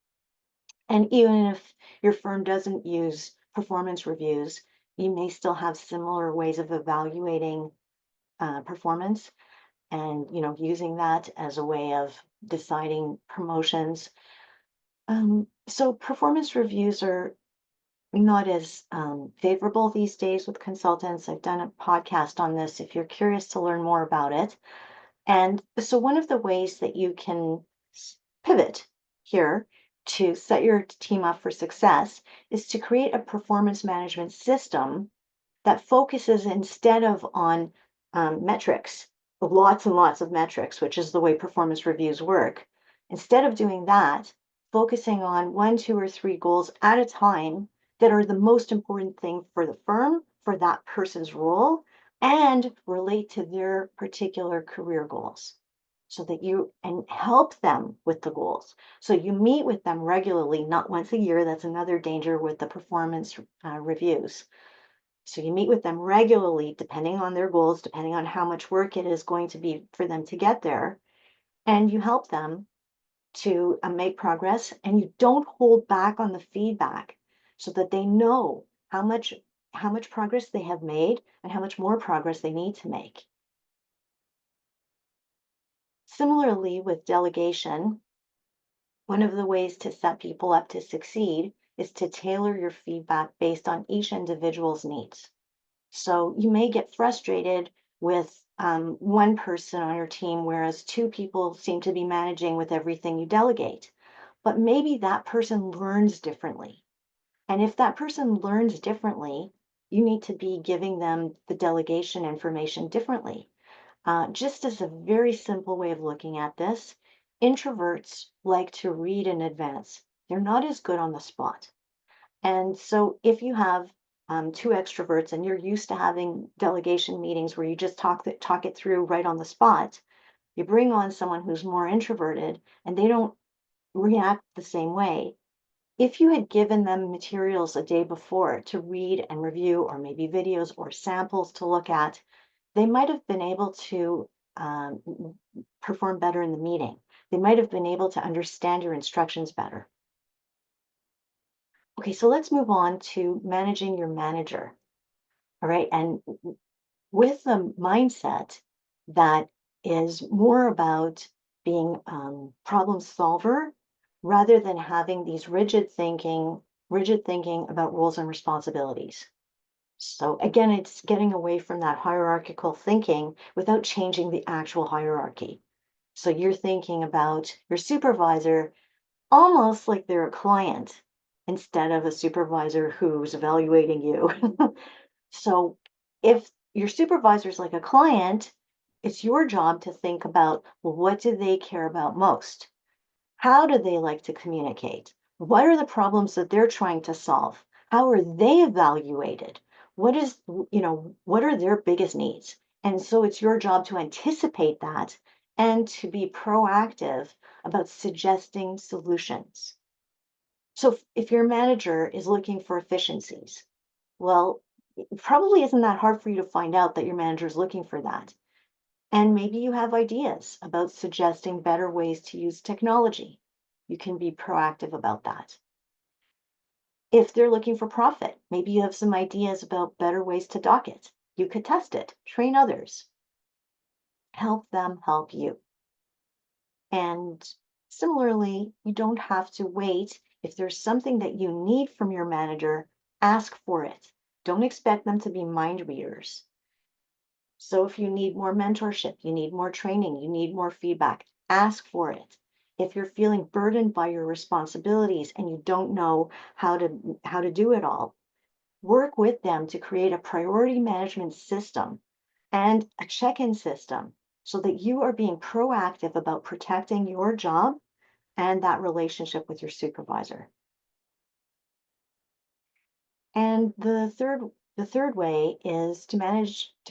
S5: And even if your firm doesn't use performance reviews, you may still have similar ways of evaluating performance and using that as a way of deciding promotions. So performance reviews are not as favorable these days with consultants. I've done a podcast on this if you're curious to learn more about it. And so one of the ways that you can pivot here to set your team up for success is to create a performance management system that focuses instead of on metrics, lots and lots of metrics, which is the way performance reviews work. Instead of doing that, focusing on one, two, or three goals at a time that are the most important thing for the firm, for that person's role, and relate to their particular career goals so that you and help them with the goals. So you meet with them regularly, not once a year. That's another danger with the performance reviews. So you meet with them regularly, depending on their goals, depending on how much work it is going to be for them to get there. And you help them to make progress, and you don't hold back on the feedback so that they know how much progress they have made and how much more progress they need to make. Similarly, with delegation, one of the ways to set people up to succeed is to tailor your feedback based on each individual's needs. So you may get frustrated with one person on your team, whereas two people seem to be managing with everything you delegate. But maybe that person learns differently. And if that person learns differently, you need to be giving them the delegation information differently. Just as a very simple way of looking at this, introverts like to read in advance. They're not as good on the spot. And so if you have two extroverts and you're used to having delegation meetings where you just talk it through right on the spot, you bring on someone who's more introverted and they don't react the same way. If you had given them materials a day before to read and review, or maybe videos or samples to look at, they might have been able to perform better in the meeting. They might have been able to understand your instructions better. Okay, so let's move on to managing your manager. All right, and with the mindset that is more about being problem solver rather than having these rigid thinking about roles and responsibilities. So again, it's getting away from that hierarchical thinking without changing the actual hierarchy. So you're thinking about your supervisor almost like they're a client instead of a supervisor who's evaluating you. So if your supervisor is like a client, it's your job to think about, well, what do they care about most? How do they like to communicate? What are the problems that they're trying to solve? How are they evaluated? What are their biggest needs? And so it's your job to anticipate that and to be proactive about suggesting solutions. So if your manager is looking for efficiencies, well, it probably isn't that hard for you to find out that your manager is looking for that. And maybe you have ideas about suggesting better ways to use technology. You can be proactive about that. If they're looking for profit, maybe you have some ideas about better ways to docket. You could test it, train others, help them help you. And similarly, you don't have to wait. If there's something that you need from your manager, ask for it. Don't expect them to be mind readers. So if you need more mentorship, you need more training, you need more feedback, ask for it. If you're feeling burdened by your responsibilities and you don't know how to do it all, work with them to create a priority management system and a check-in system so that you are being proactive about protecting your job and that relationship with your supervisor. And the third way is to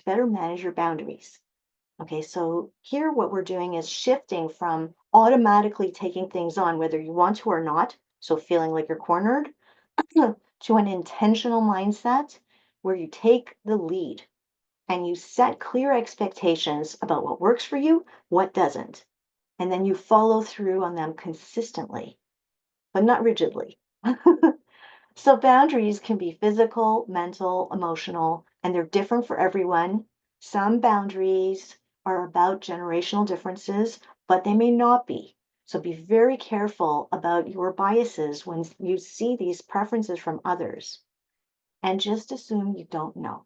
S5: better manage your boundaries. Okay, so here what we're doing is shifting from automatically taking things on, whether you want to or not, so feeling like you're cornered, to an intentional mindset where you take the lead and you set clear expectations about what works for you, what doesn't, and then you follow through on them consistently, but not rigidly. So boundaries can be physical, mental, emotional, and they're different for everyone. Some boundaries are about generational differences, but they may not be. So be very careful about your biases when you see these preferences from others. And just assume you don't know.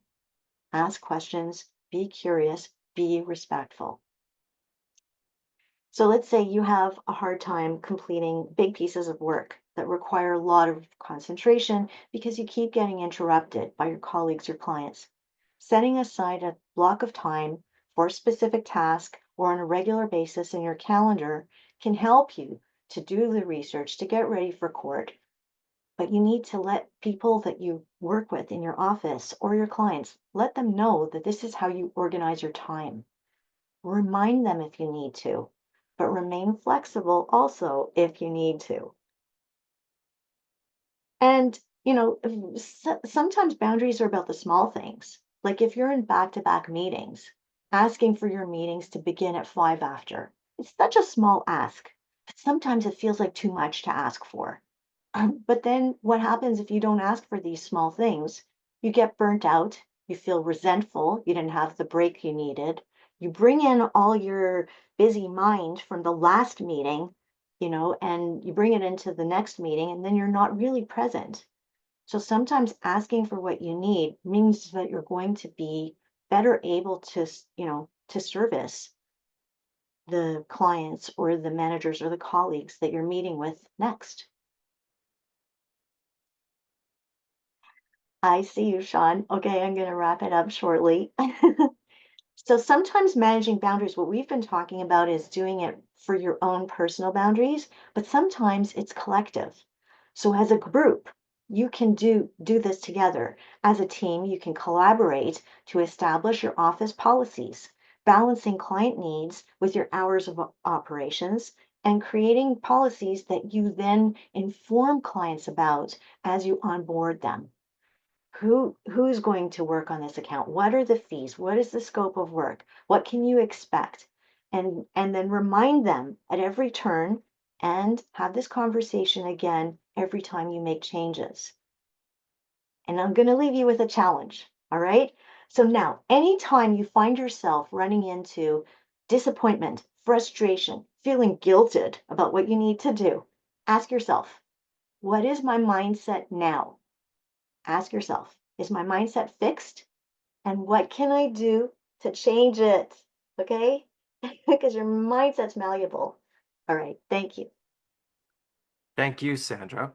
S5: Ask questions, be curious, be respectful. So let's say you have a hard time completing big pieces of work that require a lot of concentration because you keep getting interrupted by your colleagues or clients. Setting aside a block of time for a specific task or on a regular basis in your calendar can help you to do the research to get ready for court. But you need to let people that you work with in your office or your clients, let them know that this is how you organize your time. Remind them if you need to, but remain flexible also if you need to. And, sometimes boundaries are about the small things. Like if you're in back-to-back meetings, asking for your meetings to begin at 5 after. It's such a small ask, but sometimes it feels like too much to ask for. But then what happens if you don't ask for these small things? You get burnt out, you feel resentful, you didn't have the break you needed. You bring in all your busy mind from the last meeting, and you bring it into the next meeting, and then you're not really present. So sometimes asking for what you need means that you're going to be better able to service the clients or the managers or the colleagues that you're meeting with next. I see you, Sean. Okay, I'm going to wrap it up shortly. So sometimes managing boundaries, what we've been talking about is doing it for your own personal boundaries, but sometimes it's collective. So as a group, you can do this together. As a team, you can collaborate to establish your office policies, balancing client needs with your hours of operations, and creating policies that you then inform clients about as you onboard them. Who's going to work on this account? What are the fees? What is the scope of work? What can you expect? And then remind them at every turn and have this conversation again every time you make changes. And I'm going to leave you with a challenge. All right. So now, anytime you find yourself running into disappointment, frustration, feeling guilted about what you need to do, ask yourself, what is my mindset now? Ask yourself, is my mindset fixed? And what can I do to change it? Okay? Because your mindset's malleable. All right. Thank you.
S2: Thank you, Sandra.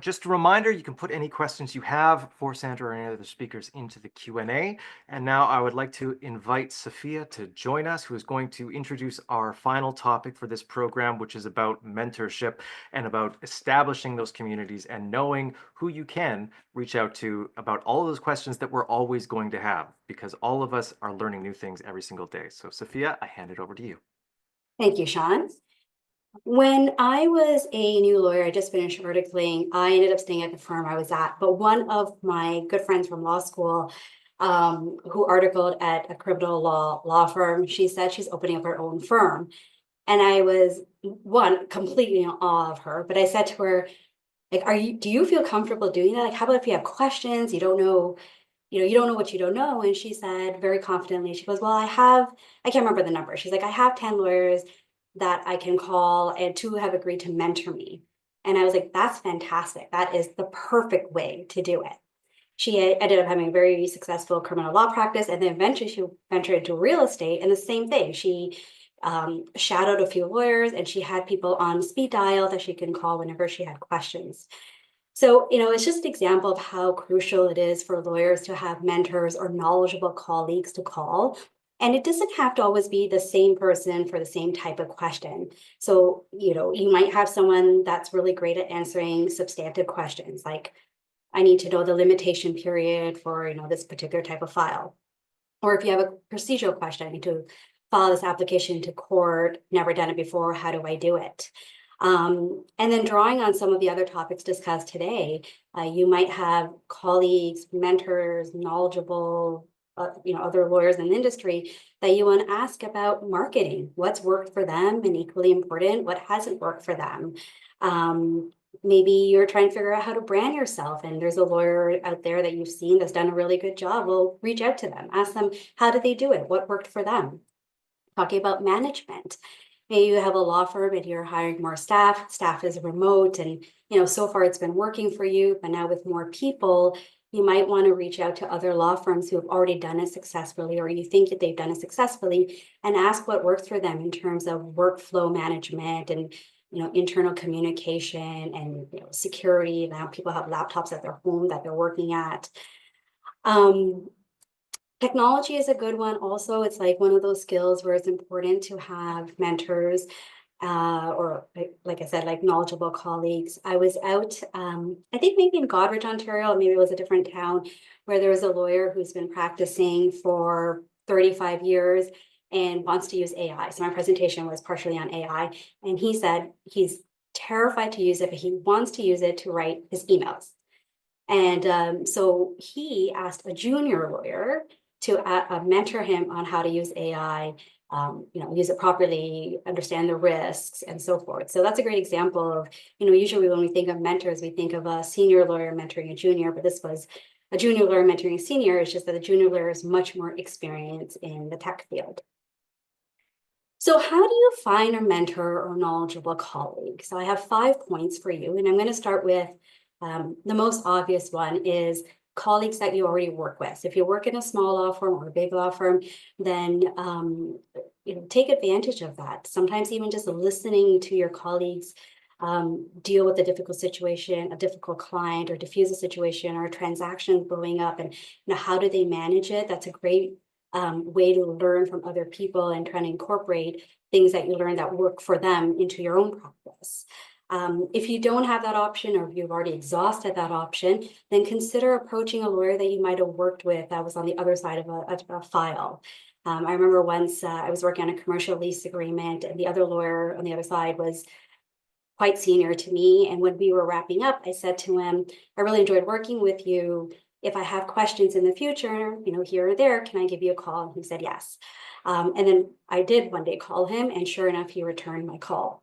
S2: Just a reminder, you can put any questions you have for Sandra or any other speakers into the Q&A. And now I would like to invite Sophia to join us, who is going to introduce our final topic for this program, which is about mentorship and about establishing those communities and knowing who you can reach out to about all of those questions that we're always going to have, because all of us are learning new things every single day. So Sophia, I hand it over to you.
S6: Thank you, Sean. When I was a new lawyer, I just finished articling, I ended up staying at the firm I was at, but one of my good friends from law school who articled at a criminal law firm. She said she's opening up her own firm. And I was, one, completely in awe of her, but I said to her, like, do you feel comfortable doing that? Like, how about if you have questions, you don't know what you don't know? And she said very confidently, she goes, well, I can't remember the number. She's like, I have 10 lawyers that I can call, and 2 have agreed to mentor me. And I was like, that's fantastic. That is the perfect way to do it. She ended up having a very successful criminal law practice, and then eventually she ventured into real estate, and the same thing. She shadowed a few lawyers, and she had people on speed dial that she can call whenever she had questions. So, it's just an example of how crucial it is for lawyers to have mentors or knowledgeable colleagues to call. And it doesn't have to always be the same person for the same type of question. So, you might have someone that's really great at answering substantive questions, like, I need to know the limitation period for, this particular type of file. Or if you have a procedural question, I need to file this application to court, never done it before, how do I do it? And then drawing on some of the other topics discussed today, you might have colleagues, mentors, knowledgeable, other lawyers in the industry that you want to ask about marketing, what's worked for them, and equally important, what hasn't worked for them. Maybe you're trying to figure out how to brand yourself, and there's a lawyer out there that you've seen that's done a really good job. Well, reach out to them, ask them, how did they do it? What worked for them? Talking about management. Maybe you have a law firm and you're hiring more staff is remote, and so far it's been working for you, but now with more people, you might want to reach out to other law firms who have already done it successfully, or you think that they've done it successfully, and ask what works for them in terms of workflow management and internal communication and security. Now people have laptops at their home that they're working at. Technology is a good one also. It's like one of those skills where it's important to have mentors or like I said, like knowledgeable colleagues. I was out, I think maybe in Goderich, Ontario, maybe it was a different town, where there was a lawyer who's been practicing for 35 years and wants to use AI. So my presentation was partially on AI, and he said he's terrified to use it, but he wants to use it to write his emails. And so he asked a junior lawyer to mentor him on how to use AI, use it properly, understand the risks, and so forth. So that's a great example of, usually when we think of mentors, we think of a senior lawyer mentoring a junior, but this was a junior lawyer mentoring a senior. It's just that the junior lawyer is much more experienced in the tech field. So how do you find a mentor or knowledgeable colleague? So I have 5 points for you, and I'm going to start with the most obvious one is colleagues that you already work with. If you work in a small law firm or a big law firm, then take advantage of that. Sometimes even just listening to your colleagues deal with a difficult situation, a difficult client, or diffuse a situation or a transaction blowing up, and how do they manage it? That's a great way to learn from other people and trying to incorporate things that you learn that work for them into your own practice. If you don't have that option, or if you've already exhausted that option, then consider approaching a lawyer that you might have worked with that was on the other side of a file. I remember once I was working on a commercial lease agreement, and the other lawyer on the other side was quite senior to me. And when we were wrapping up, I said to him, I really enjoyed working with you. If I have questions in the future, here or there, can I give you a call? And he said yes. And then I did one day call him, and sure enough, he returned my call.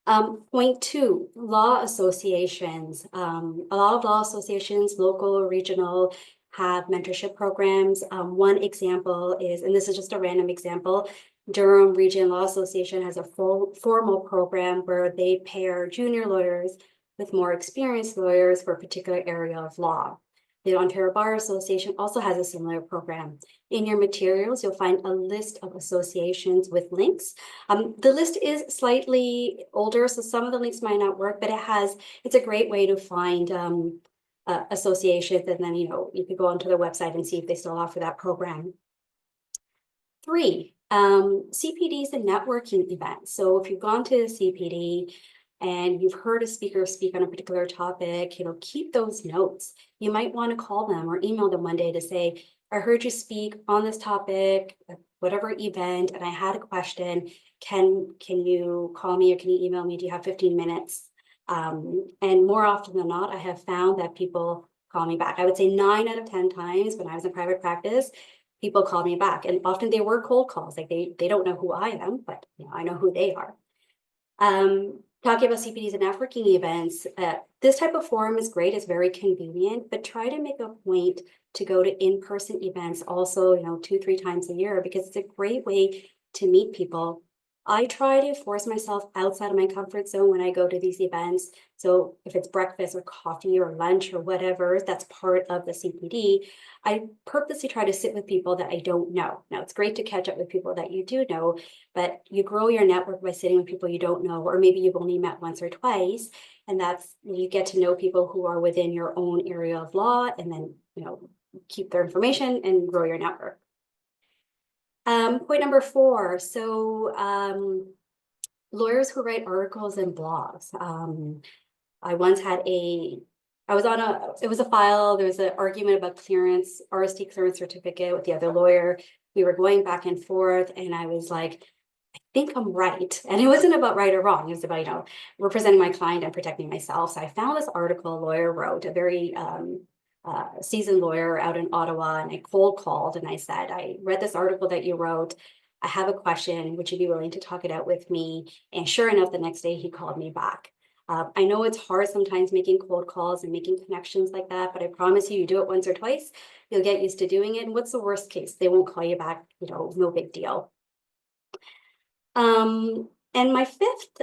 S6: Point 2, law associations. A lot of law associations, local or regional, have mentorship programs. One example is, and this is just a random example, Durham Region Law Association has a formal program where they pair junior lawyers with more experienced lawyers for a particular area of law. The Ontario Bar Association also has a similar program. In your materials, you'll find a list of associations with links. The list is slightly older, so some of the links might not work, but it's a great way to find associations, and then you could go onto their website and see if they still offer that program. 3, CPDs and networking events. So if you've gone to a CPD and you've heard a speaker speak on a particular topic, keep those notes. You might want to call them or email them one day to say, I heard you speak on this topic, whatever event, and I had a question. Can you call me or can you email me? Do you have 15 minutes? And more often than not, I have found that people call me back. I would say 9 out of 10 times when I was in private practice, people called me back, and often they were cold calls. Like they don't know who I am, but I know who they are. Talking about CPDs and networking events, this type of forum is great. It's very convenient, but try to make a point to go to in-person events also, 2-3 times a year, because it's a great way to meet people. I try to force myself outside of my comfort zone when I go to these events. So if it's breakfast or coffee or lunch or whatever, that's part of the CPD. I purposely try to sit with people that I don't know. Now, it's great to catch up with people that you do know, but you grow your network by sitting with people you don't know, or maybe you've only met once or twice. And that's, you get to know people who are within your own area of law, and then, keep their information and grow your network. Point number 4. So lawyers who write articles and blogs. I once had it was a file, there was an argument about clearance, RST clearance certificate with the other lawyer. We were going back and forth, and I was like, I think I'm right. And it wasn't about right or wrong. It was about, representing my client and protecting myself. So I found this article a lawyer wrote, a very seasoned lawyer out in Ottawa, and I cold called and I said, I read this article that you wrote. I have a question. Would you be willing to talk it out with me? And sure enough, the next day he called me back. I know it's hard sometimes making cold calls and making connections like that, but I promise you do it once or twice, you'll get used to doing it. And what's the worst case? They won't call you back, no big deal. And my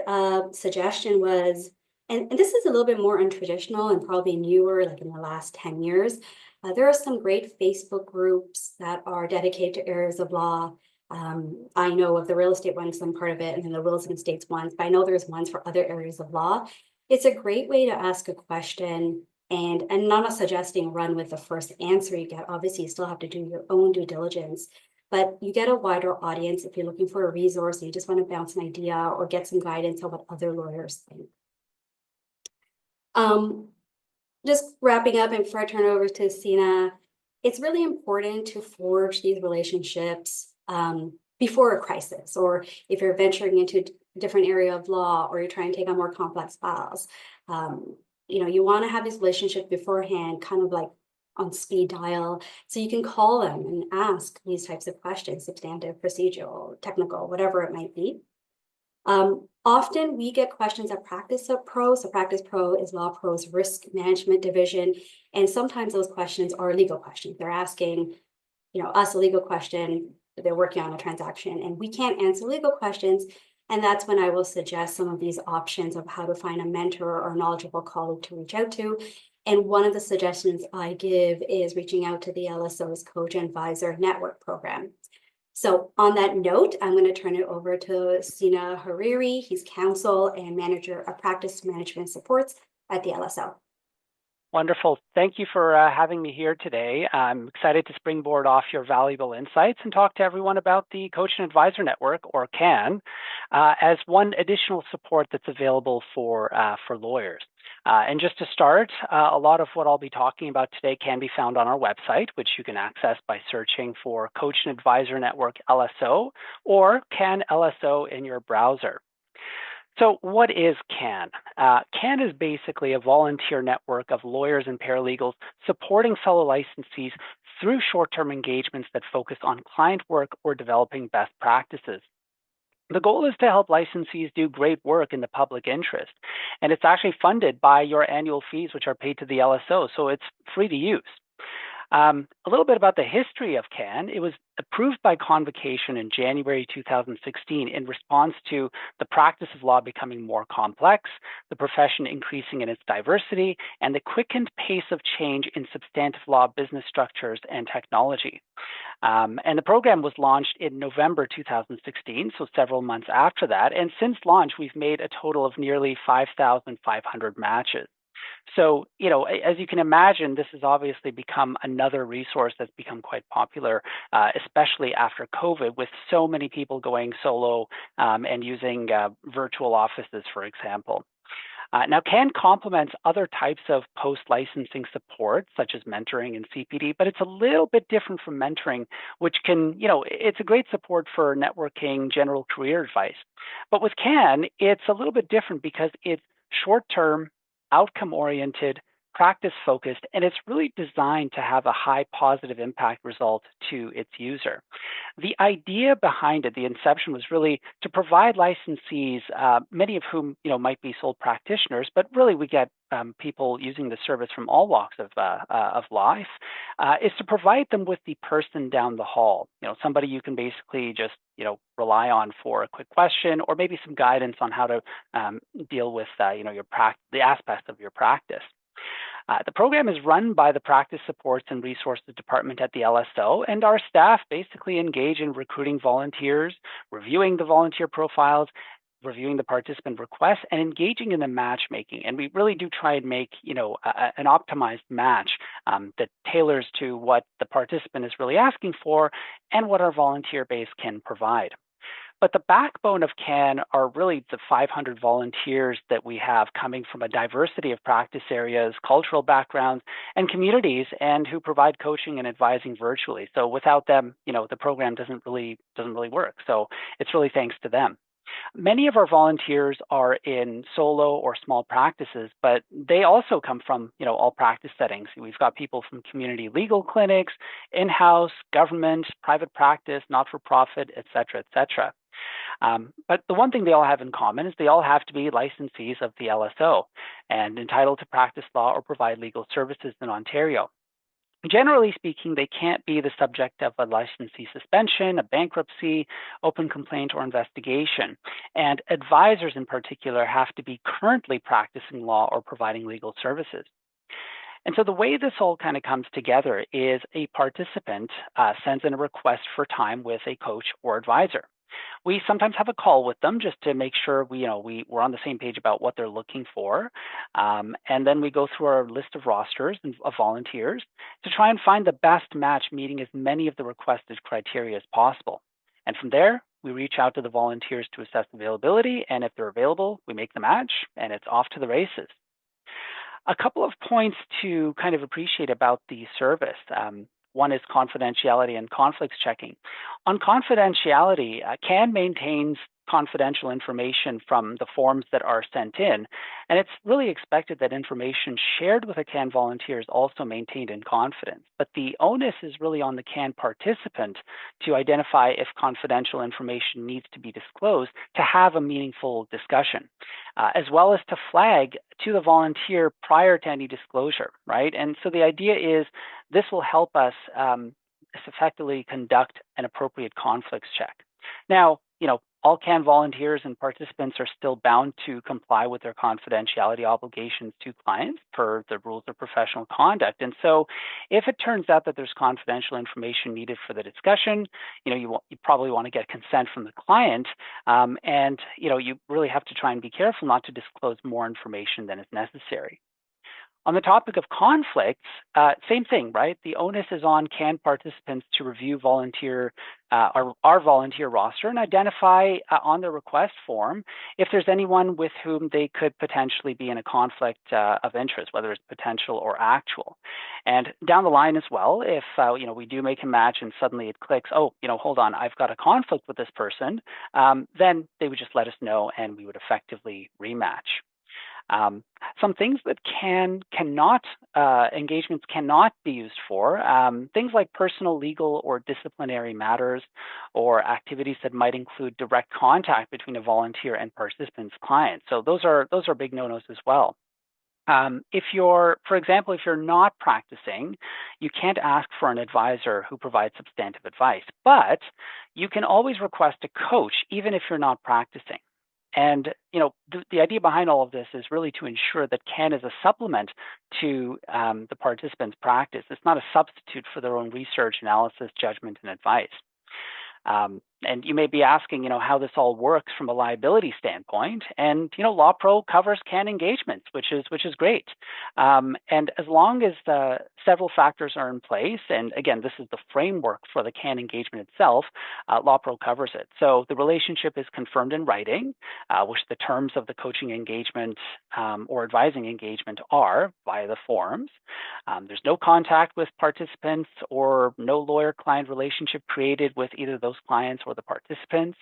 S6: 5th suggestion was, and this is a little bit more untraditional and probably newer, like in the last 10 years. There are some great Facebook groups that are dedicated to areas of law. I know of the real estate one, because I'm part of it, and then the wills and estates ones, but I know there's ones for other areas of law. It's a great way to ask a question, and not suggesting run with the first answer you get. Obviously, you still have to do your own due diligence, but you get a wider audience if you're looking for a resource and you just want to bounce an idea or get some guidance on what other lawyers think. Just wrapping up, and before I turn it over to Sina, it's really important to forge these relationships before a crisis, or if you're venturing into a different area of law, or you're trying to take on more complex files. You want to have these relationships beforehand, kind of like on speed dial, so you can call them and ask these types of questions, substantive, procedural, technical, whatever it might be. Often we get questions at Practice Pro. So Practice Pro is LAWPRO's risk management division. And sometimes those questions are legal questions. They're asking, us a legal question. They're working on a transaction and we can't answer legal questions. And that's when I will suggest some of these options of how to find a mentor or knowledgeable colleague to reach out to. And one of the suggestions I give is reaching out to the LSO's Coach and Advisor Network program. So on that note, I'm going to turn it over to Sina Hariri. He's counsel and manager of practice management supports at the LSO.
S7: Wonderful. Thank you for having me here today. I'm excited to springboard off your valuable insights and talk to everyone about the Coach and Advisor Network, or CAN, as one additional support that's available for lawyers. And just to start, a lot of what I'll be talking about today can be found on our website, which you can access by searching for Coach and Advisor Network LSO or CAN LSO in your browser. So what is CAN? CAN is basically a volunteer network of lawyers and paralegals supporting fellow licensees through short-term engagements that focus on client work or developing best practices. The goal is to help licensees do great work in the public interest, and it's actually funded by your annual fees, which are paid to the LSO, so it's free to use. A little bit about the history of CAN. It was approved by Convocation in January 2016 in response to the practice of law becoming more complex, the profession increasing in its diversity, and the quickened pace of change in substantive law business structures and technology. And the program was launched in November 2016, so several months after that. And since launch, we've made a total of nearly 5,500 matches. So, as you can imagine, this has obviously become another resource that's become quite popular, especially after COVID, with so many people going solo and using virtual offices, for example. Now, CAN complements other types of post-licensing support, such as mentoring and CPD, but it's a little bit different from mentoring, which can, it's a great support for networking, general career advice. But with CAN, it's a little bit different because it's short-term, outcome-oriented, practice focused, and it's really designed to have a high positive impact result to its user. The idea behind it, the inception, was really to provide licensees, many of whom might be sole practitioners, but really we get people using the service from all walks of life, is to provide them with the person down the hall, somebody you can basically just rely on for a quick question or maybe some guidance on how to deal with the aspects of your practice. The program is run by the Practice Supports and Resources Department at the LSO, and our staff basically engage in recruiting volunteers, reviewing the volunteer profiles, reviewing the participant requests, and engaging in the matchmaking. And we really do try and make an optimized match that tailors to what the participant is really asking for and what our volunteer base can provide. But the backbone of CAN are really the 500 volunteers that we have coming from a diversity of practice areas, cultural backgrounds, and communities, and who provide coaching and advising virtually. So without them, the program doesn't really work. So it's really thanks to them. Many of our volunteers are in solo or small practices, but they also come from all practice settings. We've got people from community legal clinics, in-house, government, private practice, not-for-profit, et cetera, et cetera. But the one thing they all have in common is they all have to be licensees of the LSO and entitled to practice law or provide legal services in Ontario. Generally speaking, they can't be the subject of a licensee suspension, a bankruptcy, open complaint, or investigation. And advisors in particular have to be currently practicing law or providing legal services. And so the way this all kind of comes together is a participant sends in a request for time with a coach or advisor. We sometimes have a call with them just to make sure we're on the same page about what they're looking for. And then we go through our list of rosters of volunteers to try and find the best match meeting as many of the requested criteria as possible. And from there, we reach out to the volunteers to assess availability. And if they're available, we make the match and it's off to the races. A couple of points to kind of appreciate about the service. One is confidentiality and conflicts checking. On confidentiality, CAN maintains confidential information from the forms that are sent in, and it's really expected that information shared with a CAN volunteer is also maintained in confidence. But the onus is really on the CAN participant to identify if confidential information needs to be disclosed to have a meaningful discussion, as well as to flag to the volunteer prior to any disclosure, right? And so the idea is this will help us effectively conduct an appropriate conflicts check. Now, all CAN volunteers and participants are still bound to comply with their confidentiality obligations to clients per the rules of professional conduct. And so if it turns out that there's confidential information needed for the discussion, you probably want to get consent from the client. And you really have to try and be careful not to disclose more information than is necessary. On the topic of conflicts, same thing, right? The onus is on CAN participants to review our volunteer roster and identify on the request form if there's anyone with whom they could potentially be in a conflict of interest, whether it's potential or actual. And down the line as well, if we do make a match and suddenly it clicks, hold on, I've got a conflict with this person, then they would just let us know and we would effectively rematch. Some things that engagements cannot be used for, things like personal, legal, or disciplinary matters, or activities that might include direct contact between a volunteer and participant's client. So those are big no-nos as well. For example, if you're not practicing, you can't ask for an advisor who provides substantive advice, but you can always request a coach even if you're not practicing. And the idea behind all of this is really to ensure that CAN is a supplement to the participant's practice. It's not a substitute for their own research, analysis, judgment, and advice. And you may be asking, how this all works from a liability standpoint. And LAWPRO covers CAN engagements, which is great. And as long as the several factors are in place, and again, this is the framework for the CAN engagement itself, LAWPRO covers it. So the relationship is confirmed in writing, which the terms of the coaching engagement or advising engagement are via the forms. There's no contact with participants or no lawyer-client relationship created with either those clients or for the participants.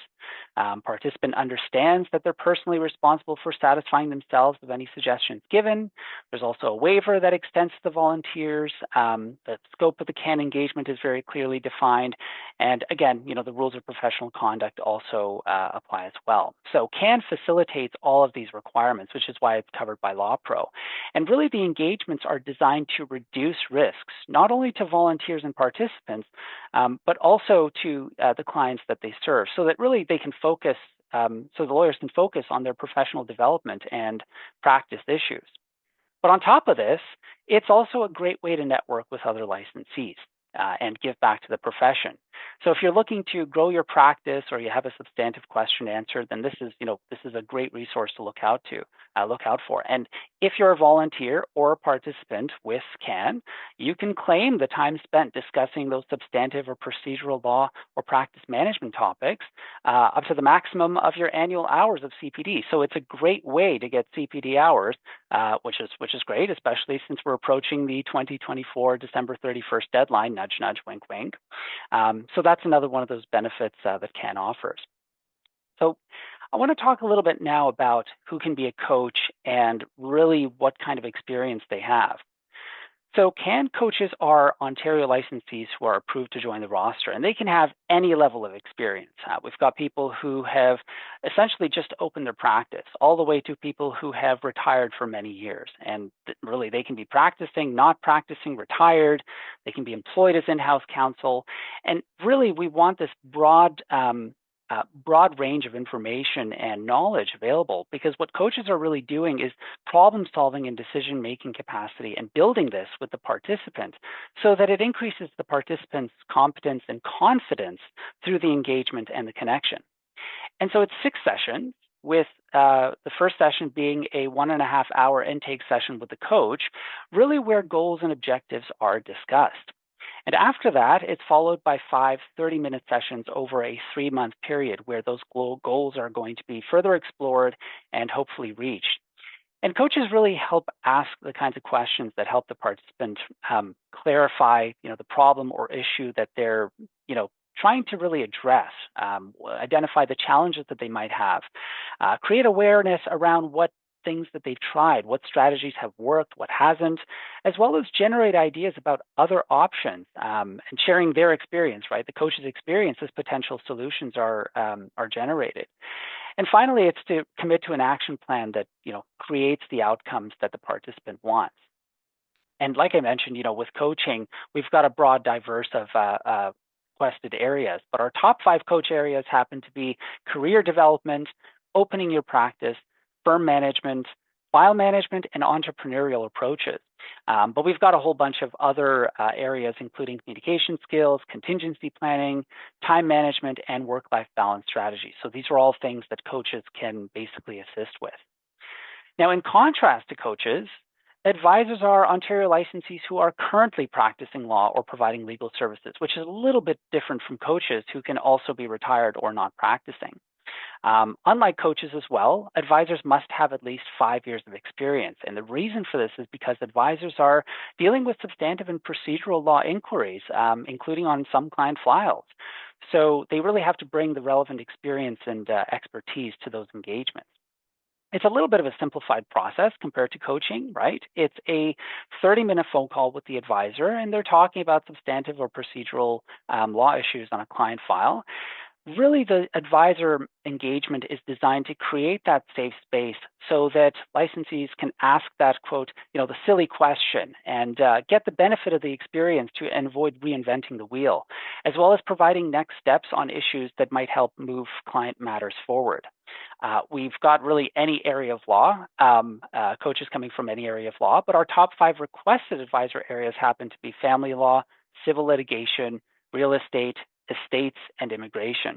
S7: Participant understands that they're personally responsible for satisfying themselves with any suggestions given. There's also a waiver that extends to the volunteers. The scope of the CAN engagement is very clearly defined. And again, the rules of professional conduct also apply as well. So CAN facilitates all of these requirements, which is why it's covered by LAWPRO. And really the engagements are designed to reduce risks, not only to volunteers and participants, but also to the clients that they serve, so that really they can focus, so the lawyers can focus on their professional development and practice issues. But on top of this, it's also a great way to network with other licensees and give back to the profession. So if you're looking to grow your practice or you have a substantive question answered, then this is a great resource to look out for. And if you're a volunteer or a participant with CAN, you can claim the time spent discussing those substantive or procedural law or practice management topics up to the maximum of your annual hours of CPD. So it's a great way to get CPD hours, which is great, especially since we're approaching the 2024 December 31st deadline. Nudge, nudge, wink, wink. So that's another one of those benefits that CAN offers. So I want to talk a little bit now about who can be a coach and really what kind of experience they have. So CAN coaches are Ontario licensees who are approved to join the roster, and they can have any level of experience. We've got people who have essentially just opened their practice, all the way to people who have retired for many years. And really, they can be practicing, not practicing, retired. They can be employed as in-house counsel. And really, we want this broad range of information and knowledge available, because what coaches are really doing is problem solving and decision making capacity and building this with the participant so that it increases the participant's competence and confidence through the engagement and the connection. And so it's 6 sessions, with the first session being a 1.5 hour intake session with the coach, really where goals and objectives are discussed. And after that, it's followed by 5 30-minute sessions over a 3-month period where those goals are going to be further explored and hopefully reached. And coaches really help ask the kinds of questions that help the participant clarify, the problem or issue that they're, trying to really address, identify the challenges that they might have, create awareness around what things that they've tried, what strategies have worked, what hasn't, as well as generate ideas about other options and sharing their experience, right? The coach's experience as potential solutions are generated. And finally, it's to commit to an action plan that, creates the outcomes that the participant wants. And like I mentioned, with coaching, we've got a broad, diverse of requested areas, but our top 5 coach areas happen to be career development, opening your practice, firm management, file management, and entrepreneurial approaches. But we've got a whole bunch of other areas, including communication skills, contingency planning, time management, and work-life balance strategies. So these are all things that coaches can basically assist with. Now, in contrast to coaches, advisors are Ontario licensees who are currently practicing law or providing legal services, which is a little bit different from coaches who can also be retired or not practicing. Unlike coaches as well, advisors must have at least 5 years of experience. And the reason for this is because advisors are dealing with substantive and procedural law inquiries, including on some client files. So they really have to bring the relevant experience and expertise to those engagements. It's a little bit of a simplified process compared to coaching, right? It's a 30-minute phone call with the advisor, and they're talking about substantive or procedural law issues on a client file. Really, the advisor engagement is designed to create that safe space so that licensees can ask that, quote, the silly question and get the benefit of the experience to avoid reinventing the wheel, as well as providing next steps on issues that might help move client matters forward. We've got really any area of law, coaches coming from any area of law, but our top 5 requested advisor areas happen to be family law, civil litigation, real estate, estates, and immigration.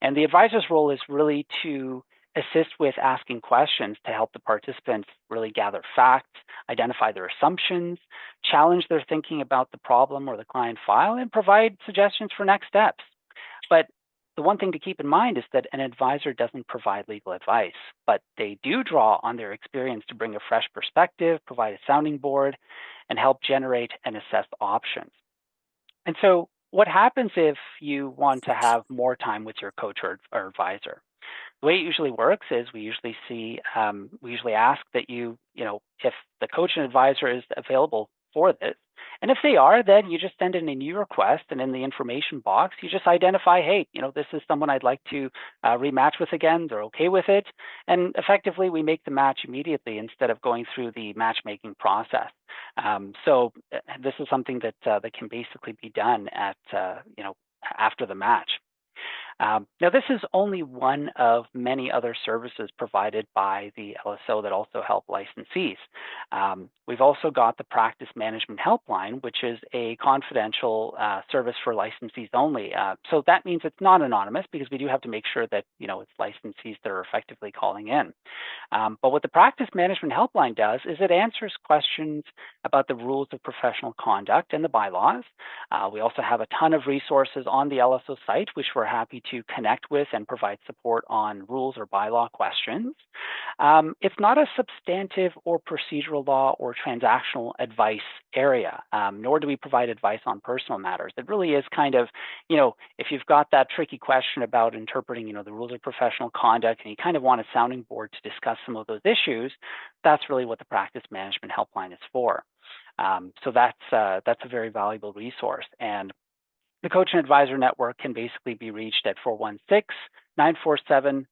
S7: And the advisor's role is really to assist with asking questions to help the participants really gather facts, identify their assumptions, challenge their thinking about the problem or the client file, and provide suggestions for next steps. But the one thing to keep in mind is that an advisor doesn't provide legal advice, but they do draw on their experience to bring a fresh perspective, provide a sounding board, and help generate and assess options. And so what happens if you want to have more time with your coach or advisor? The way it usually works is we usually ask that if the coach and advisor is available for this. And if they are, then you just send in a new request, and in the information box, you just identify, hey, this is someone I'd like to rematch with again. They're okay with it. And effectively, we make the match immediately instead of going through the matchmaking process. So this is something that can basically be done at, after the match. Now, this is only one of many other services provided by the LSO that also help licensees. We've also got the Practice Management Helpline, which is a confidential service for licensees only. So that means it's not anonymous, because we do have to make sure that it's licensees that are effectively calling in. But what the Practice Management Helpline does is it answers questions about the rules of professional conduct and the bylaws. We also have a ton of resources on the LSO site, which we're happy to connect with and provide support on rules or bylaw questions. It's not a substantive or procedural law or transactional advice area, nor do we provide advice on personal matters. It really is kind of, if you've got that tricky question about interpreting, the rules of professional conduct, and you kind of want a sounding board to discuss some of those issues, that's really what the Practice Management Helpline is for. So that's a very valuable resource. And the Coach and Advisor Network can basically be reached at 416-947-3315.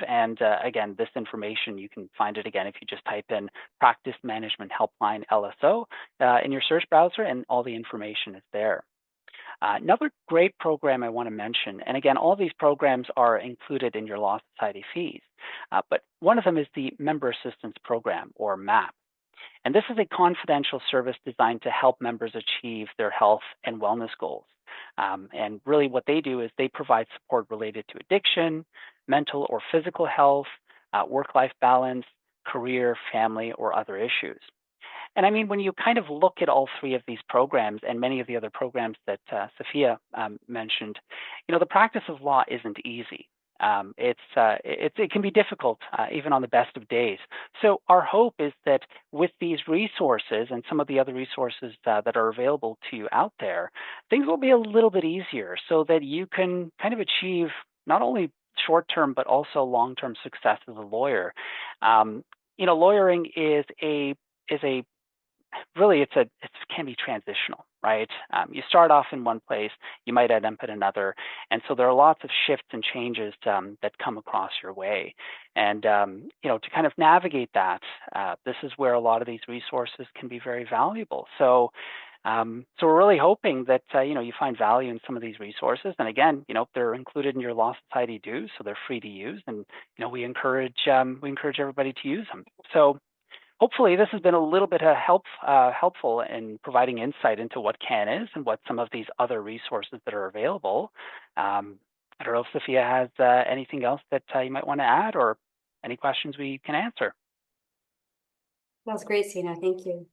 S7: And again, this information, you can find it again if you just type in Practice Management Helpline LSO in your search browser, and all the information is there. Another great program I want to mention, and again, all these programs are included in your Law Society fees, but one of them is the Member Assistance Program, or MAP. And this is a confidential service designed to help members achieve their health and wellness goals. And really what they do is they provide support related to addiction, mental or physical health, work-life balance, career, family, or other issues. And I mean, when you kind of look at all three of these programs and many of the other programs that Sophia mentioned, the practice of law isn't easy. It can be difficult even on the best of days. So our hope is that with these resources and some of the other resources that are available to you out there, things will be a little bit easier so that you can kind of achieve not only short-term but also long-term success as a lawyer. Lawyering is really, it can be transitional, right? You start off in one place, you might end up in another. And so there are lots of shifts and changes that come across your way. And, to kind of navigate that, this is where a lot of these resources can be very valuable. So we're really hoping that, you find value in some of these resources. And again, they're included in your Law Society dues, so they're free to use. And, we encourage everybody to use them. So hopefully this has been a little bit helpful in providing insight into what CAN is and what some of these other resources that are available. I don't know if Sophia has anything else that you might want to add, or any questions we can answer.
S6: That was great, Sina. Thank you.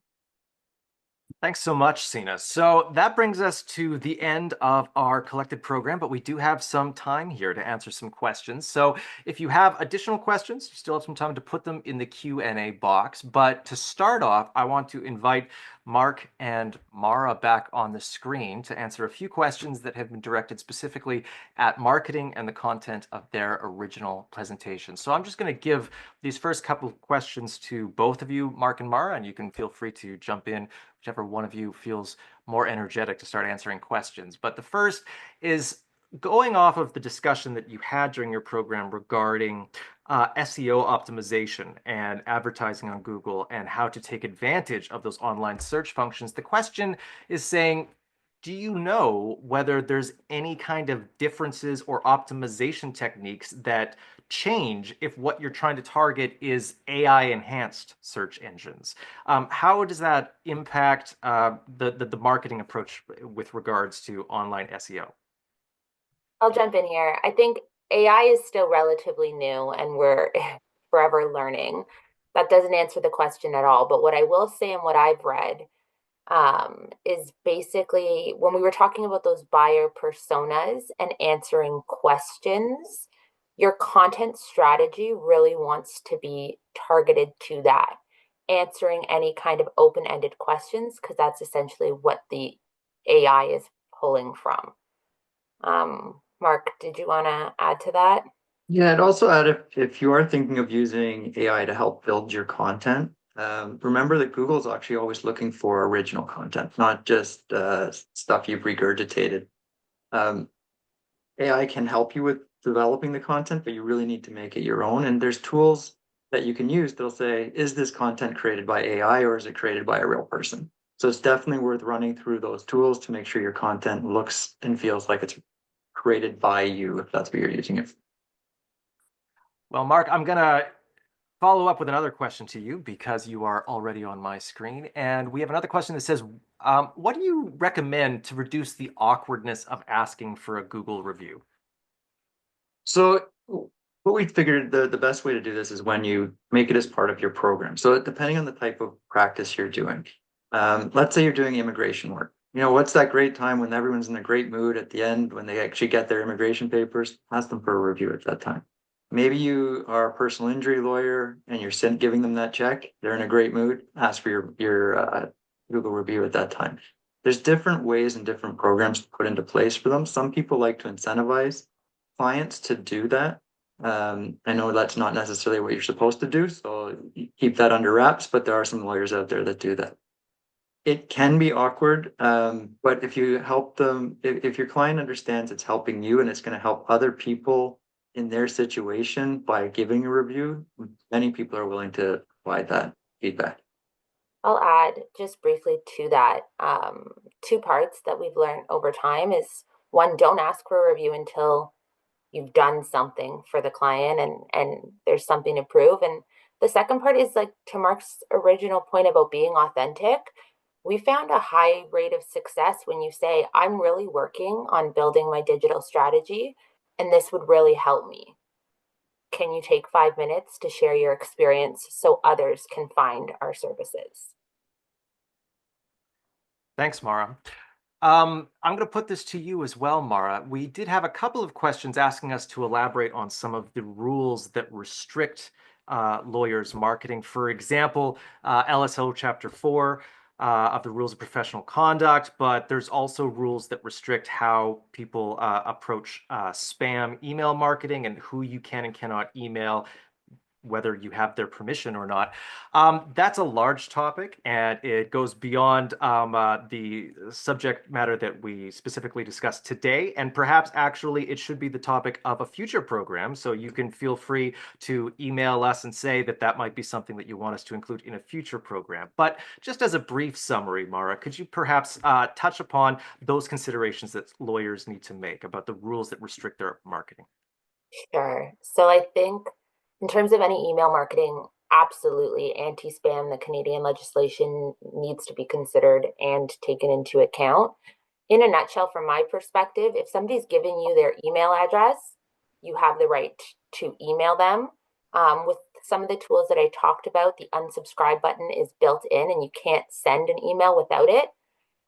S2: Thanks so much, Sina. So that brings us to the end of our collected program, but we do have some time here to answer some questions. So if you have additional questions, you still have some time to put them in the Q&A box. But to start off, I want to invite Mark and Mara back on the screen to answer a few questions that have been directed specifically at marketing and the content of their original presentation. So I'm just going to give these first couple of questions to both of you, Mark and Mara, and you can feel free to jump in whichever one of you feels more energetic to start answering questions. But the first is going off of the discussion that you had during your program regarding SEO optimization and advertising on Google and how to take advantage of those online search functions. The question is saying, do you know whether there's any kind of differences or optimization techniques that change if what you're trying to target is AI-enhanced search engines? How does that impact the marketing approach with regards to online SEO?
S4: I'll jump in here. I think AI is still relatively new and we're forever learning. That doesn't answer the question at all. But what I will say and what I've read is basically when we were talking about those buyer personas and answering questions, your content strategy really wants to be targeted to that, answering any kind of open-ended questions, because that's essentially what the AI is pulling from. Mark, did you want to add to that?
S3: Yeah, and also add if you are thinking of using AI to help build your content, remember that Google's actually always looking for original content, not just stuff you've regurgitated. AI can help you with developing the content, but you really need to make it your own. And there's tools that you can use that'll say, is this content created by AI or is it created by a real person? So it's definitely worth running through those tools to make sure your content looks and feels like it's created by you, if that's what you're using it for.
S2: Well, Mark, I'm going to follow up with another question to you because you are already on my screen. And we have another question that says, what do you recommend to reduce the awkwardness of asking for a Google review?
S3: So what we figured the best way to do this is when you make it as part of your program. So depending on the type of practice you're doing, let's say you're doing immigration work. You know, what's that great time when everyone's in a great mood at the end when they actually get their immigration papers? Ask them for a review at that time. Maybe you are a personal injury lawyer and you're giving them that check. They're in a great mood. Ask for your Google review at that time. There's different ways and different programs to put into place for them. Some people like to incentivize clients to do that. I know that's not necessarily what you're supposed to do, so keep that under wraps, but there are some lawyers out there that do that. It can be awkward, but if you help them, if your client understands it's helping you and it's going to help other people in their situation by giving a review, many people are willing to provide that feedback.
S4: I'll add just briefly to that. Two parts that we've learned over time is one, don't ask for a review until you've done something for the client and there's something to prove. And the second part is like to Mark's original point about being authentic. We found a high rate of success when you say, I'm really working on building my digital strategy, and this would really help me. Can you take 5 minutes to share your experience so others can find our services?
S2: Thanks, Mara. I'm going to put this to you as well, Mara. We did have a couple of questions asking us to elaborate on some of the rules that restrict lawyers' marketing. For example, LSO Chapter 4 of the Rules of Professional Conduct, but there's also rules that restrict how people approach spam email marketing and who you can and cannot email, whether you have their permission or not. That's a large topic, and it goes beyond the subject matter that we specifically discussed today, and perhaps actually it should be the topic of a future program, so you can feel free to email us and say that that might be something that you want us to include in a future program. But just as a brief summary, Mara, could you perhaps touch upon those considerations that lawyers need to make about the rules that restrict their marketing?
S4: Sure. So I think in terms of any email marketing, absolutely anti-spam, the Canadian legislation needs to be considered and taken into account. In a nutshell, from my perspective, if somebody's giving you their email address, you have the right to email them. With some of the tools that I talked about, the unsubscribe button is built in and you can't send an email without it.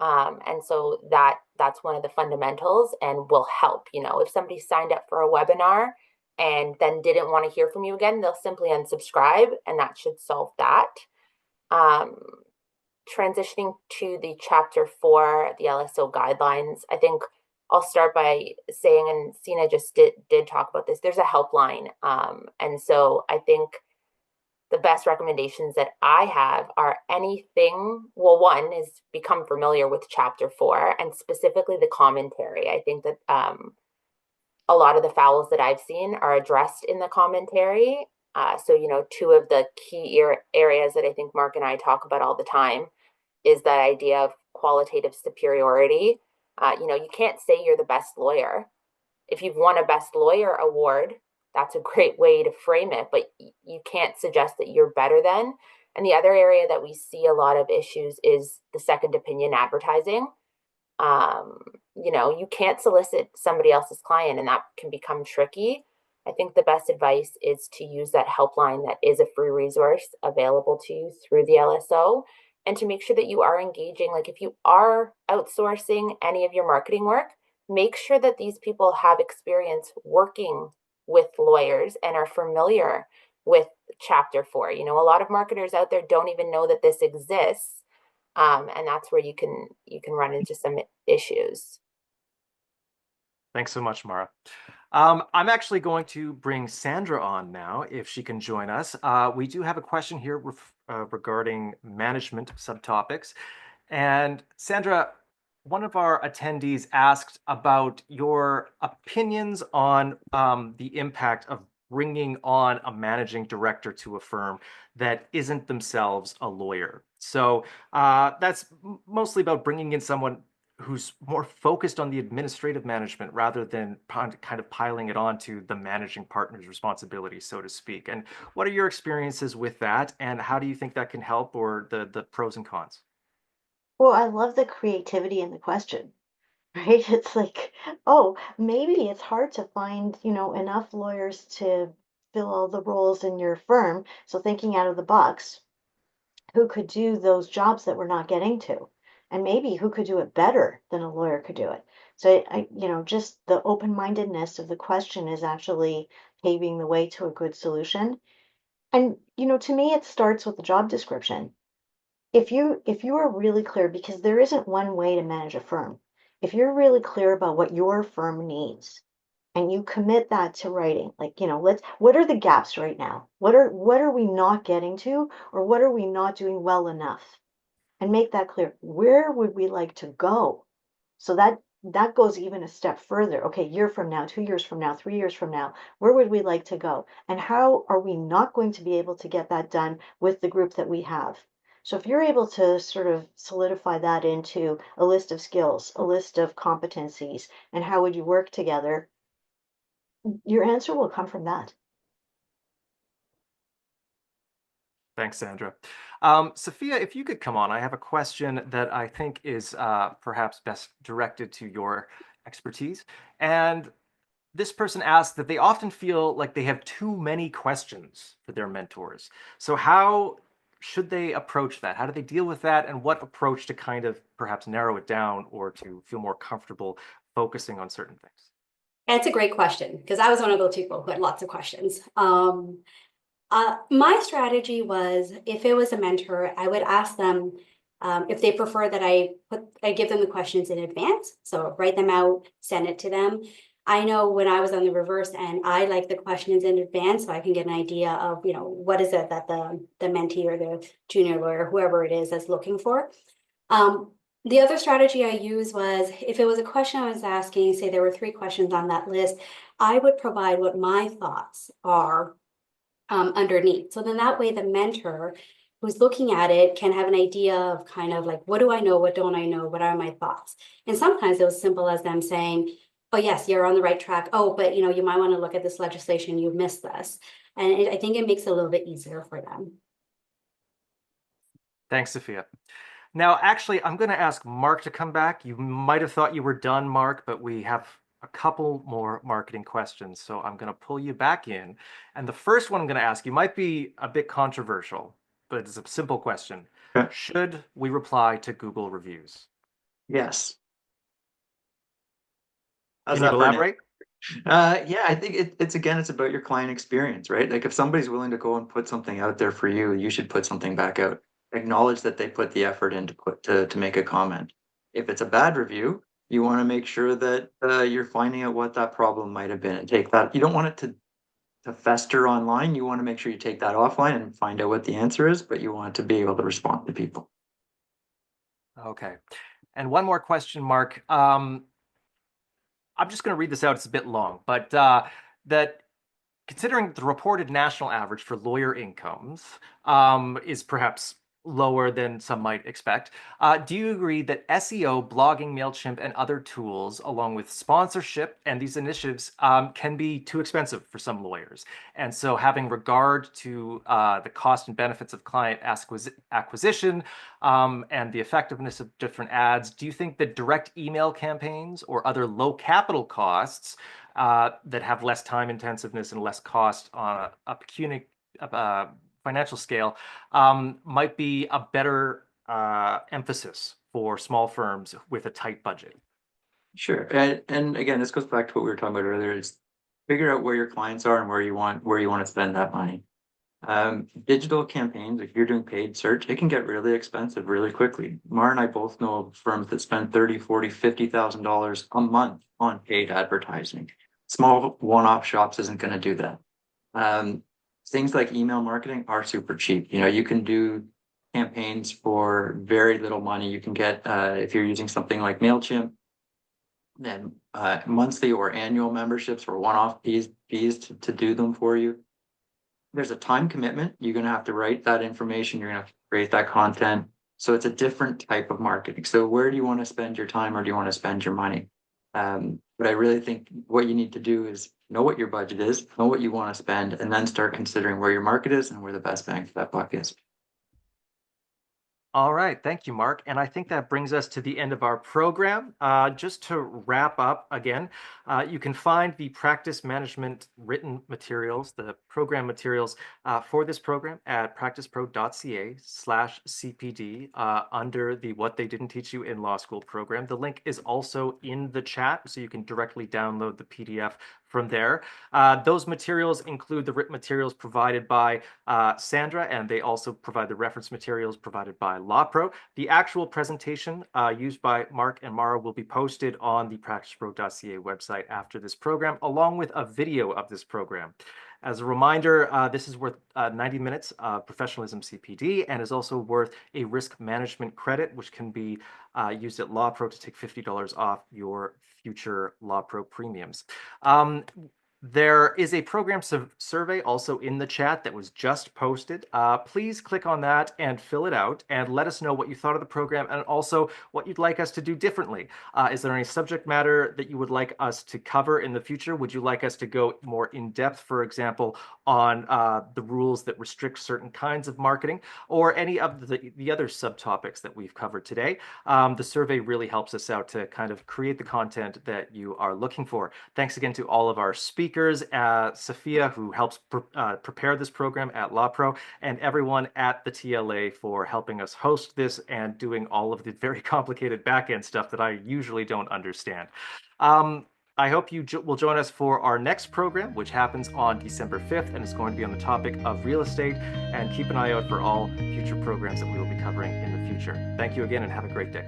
S4: And so that's one of the fundamentals and will help. You know, if somebody signed up for a webinar and then didn't want to hear from you again, they'll simply unsubscribe, and that should solve that. Transitioning to the Chapter 4, the LSO guidelines, I think I'll start by saying, and Sina just did talk about this, there's a helpline. And so I think the best recommendations that I have are anything, well, one is become familiar with Chapter 4 and specifically the commentary. I think that a lot of the fouls that I've seen are addressed in the commentary. So, you know, two of the key areas that I think Mark and I talk about all the time is that idea of qualitative superiority. You know, you can't say you're the best lawyer. If you've won a best lawyer award, that's a great way to frame it, but you can't suggest that you're better than. And the other area that we see a lot of issues is the second opinion advertising. You know, you can't solicit somebody else's client, and that can become tricky. I think the best advice is to use that helpline that is a free resource available to you through the LSO, and to make sure that you are engaging. Like if you are outsourcing any of your marketing work, make sure that these people have experience working with lawyers and are familiar with Chapter 4. You know, a lot of marketers out there don't even know that this exists. And that's where you can run into some issues.
S2: Thanks so much, Mara. I'm actually going to bring Sandra on now, if she can join us. We do have a question here regarding management subtopics. And Sandra, one of our attendees asked about your opinions on the impact of bringing on a managing director to a firm that isn't themselves a lawyer. So that's mostly about bringing in someone who's more focused on the administrative management rather than kind of piling it onto the managing partner's responsibility, so to speak. And what are your experiences with that, and how do you think that can help, or the pros and cons?
S5: Well, I love the creativity in the question, right? It's like, oh, maybe it's hard to find, enough lawyers to fill all the roles in your firm. So thinking out of the box, who could do those jobs that we're not getting to? And maybe who could do it better than a lawyer could do it? So just the open-mindedness of the question is actually paving the way to a good solution. And, to me, it starts with the job description. If you are really clear, because there isn't one way to manage a firm, if you're really clear about what your firm needs and you commit that to writing, like, what are the gaps right now? What are we not getting to, or what are we not doing well enough? And make that clear. Where would we like to go? So that goes even a step further. Okay, year from now, 2 years from now, 3 years from now, where would we like to go? And how are we not going to be able to get that done with the group that we have? So if you're able to sort of solidify that into a list of skills, a list of competencies, and how would you work together, your answer will come from that.
S2: Thanks, Sandra. Sophia, if you could come on, I have a question that I think is perhaps best directed to your expertise. And this person asked that they often feel like they have too many questions for their mentors. So how should they approach that? How do they deal with that? And what approach to kind of perhaps narrow it down or to feel more comfortable focusing on certain things?
S6: It's a great question, because I was one of those people who had lots of questions. My strategy was, if it was a mentor, I would ask them if they prefer that I give them the questions in advance. So write them out, send it to them. I know when I was on the reverse end, I like the questions in advance so I can get an idea of, what is it that the mentee or the junior lawyer, whoever it is, that's looking for. The other strategy I used was, if it was a question I was asking, say there were 3 questions on that list, I would provide what my thoughts are underneath. So then that way the mentor who's looking at it can have an idea of kind of like, what do I know? What don't I know? What are my thoughts? And sometimes it was simple as them saying, oh, yes, you're on the right track. Oh, but you might want to look at this legislation. You've missed this. And I think it makes it a little bit easier for them.
S2: Thanks, Sophia. Now, actually, I'm going to ask Mark to come back. You might have thought you were done, Mark, but we have a couple more marketing questions. So I'm going to pull you back in. And the first one I'm going to ask you might be a bit controversial, but it's a simple question.
S3: Okay.
S2: Should we reply to Google reviews?
S3: Yes.
S2: Can you elaborate?
S3: Yeah, I think it's about your client experience, right? Like if somebody's willing to go and put something out there for you, you should put something back out. Acknowledge that they put the effort in to make a comment. If it's a bad review, you want to make sure that you're finding out what that problem might have been and take that. You don't want it to fester online. You want to make sure you take that offline and find out what the answer is, but you want to be able to respond to people.
S2: Okay. And one more question, Mark. I'm just going to read this out. It's a bit long, but that considering the reported national average for lawyer incomes is perhaps lower than some might expect, do you agree that SEO, blogging, MailChimp, and other tools, along with sponsorship and these initiatives, can be too expensive for some lawyers? And so having regard to the cost and benefits of client acquisition and the effectiveness of different ads, do you think that direct email campaigns or other low capital costs that have less time intensiveness and less cost on a pecuniary financial scale might be a better emphasis for small firms with a tight budget?
S3: Sure. And again, this goes back to what we were talking about earlier, is figure out where your clients are and where you want to spend that money. Digital campaigns, if you're doing paid search, it can get really expensive really quickly. Mara and I both know of firms that spend $30,000, $40,000, $50,000 a month on paid advertising. Small one-off shops isn't going to do that. Things like email marketing are super cheap. You know, you can do campaigns for very little money. You can get, if you're using something like MailChimp, then monthly or annual memberships for one-off fees to do them for you. There's a time commitment. You're going to have to write that information. You're going to have to create that content. So it's a different type of marketing. So where do you want to spend your time, or do you want to spend your money? But I really think what you need to do is know what your budget is, know what you want to spend, and then start considering where your market is and where the best bang for that buck is.
S2: All right, thank you, Mark. And I think that brings us to the end of our program. Just to wrap up again, you can find the practice management written materials, the program materials for this program at practicepro.ca/CPD under the What They Didn't Teach You in Law School program. The link is also in the chat, so you can directly download the PDF from there. Those materials include the written materials provided by Sandra, and they also provide the reference materials provided by LAWPRO. The actual presentation used by Mark and Mara will be posted on the practicepro.ca website after this program, along with a video of this program. As a reminder, this is worth 90 minutes of professionalism CPD and is also worth a risk management credit, which can be used at LawPro to take $50 off your future LawPro premiums. There is a program survey also in the chat that was just posted. Please click on that and fill it out and let us know what you thought of the program and also what you'd like us to do differently. Is there any subject matter that you would like us to cover in the future? Would you like us to go more in depth, for example, on the rules that restrict certain kinds of marketing, or any of the other subtopics that we've covered today? The survey really helps us out to kind of create the content that you are looking for. Thanks again to all of our speakers, Sophia, who helps prepare this program at LawPro, and everyone at the TLA for helping us host this and doing all of the very complicated back-end stuff that I usually don't understand. I hope you will join us for our next program, which happens on December 5th, and is going to be on the topic of real estate. And keep an eye out for all future programs that we will be covering in the future. Thank you again, and have a great day.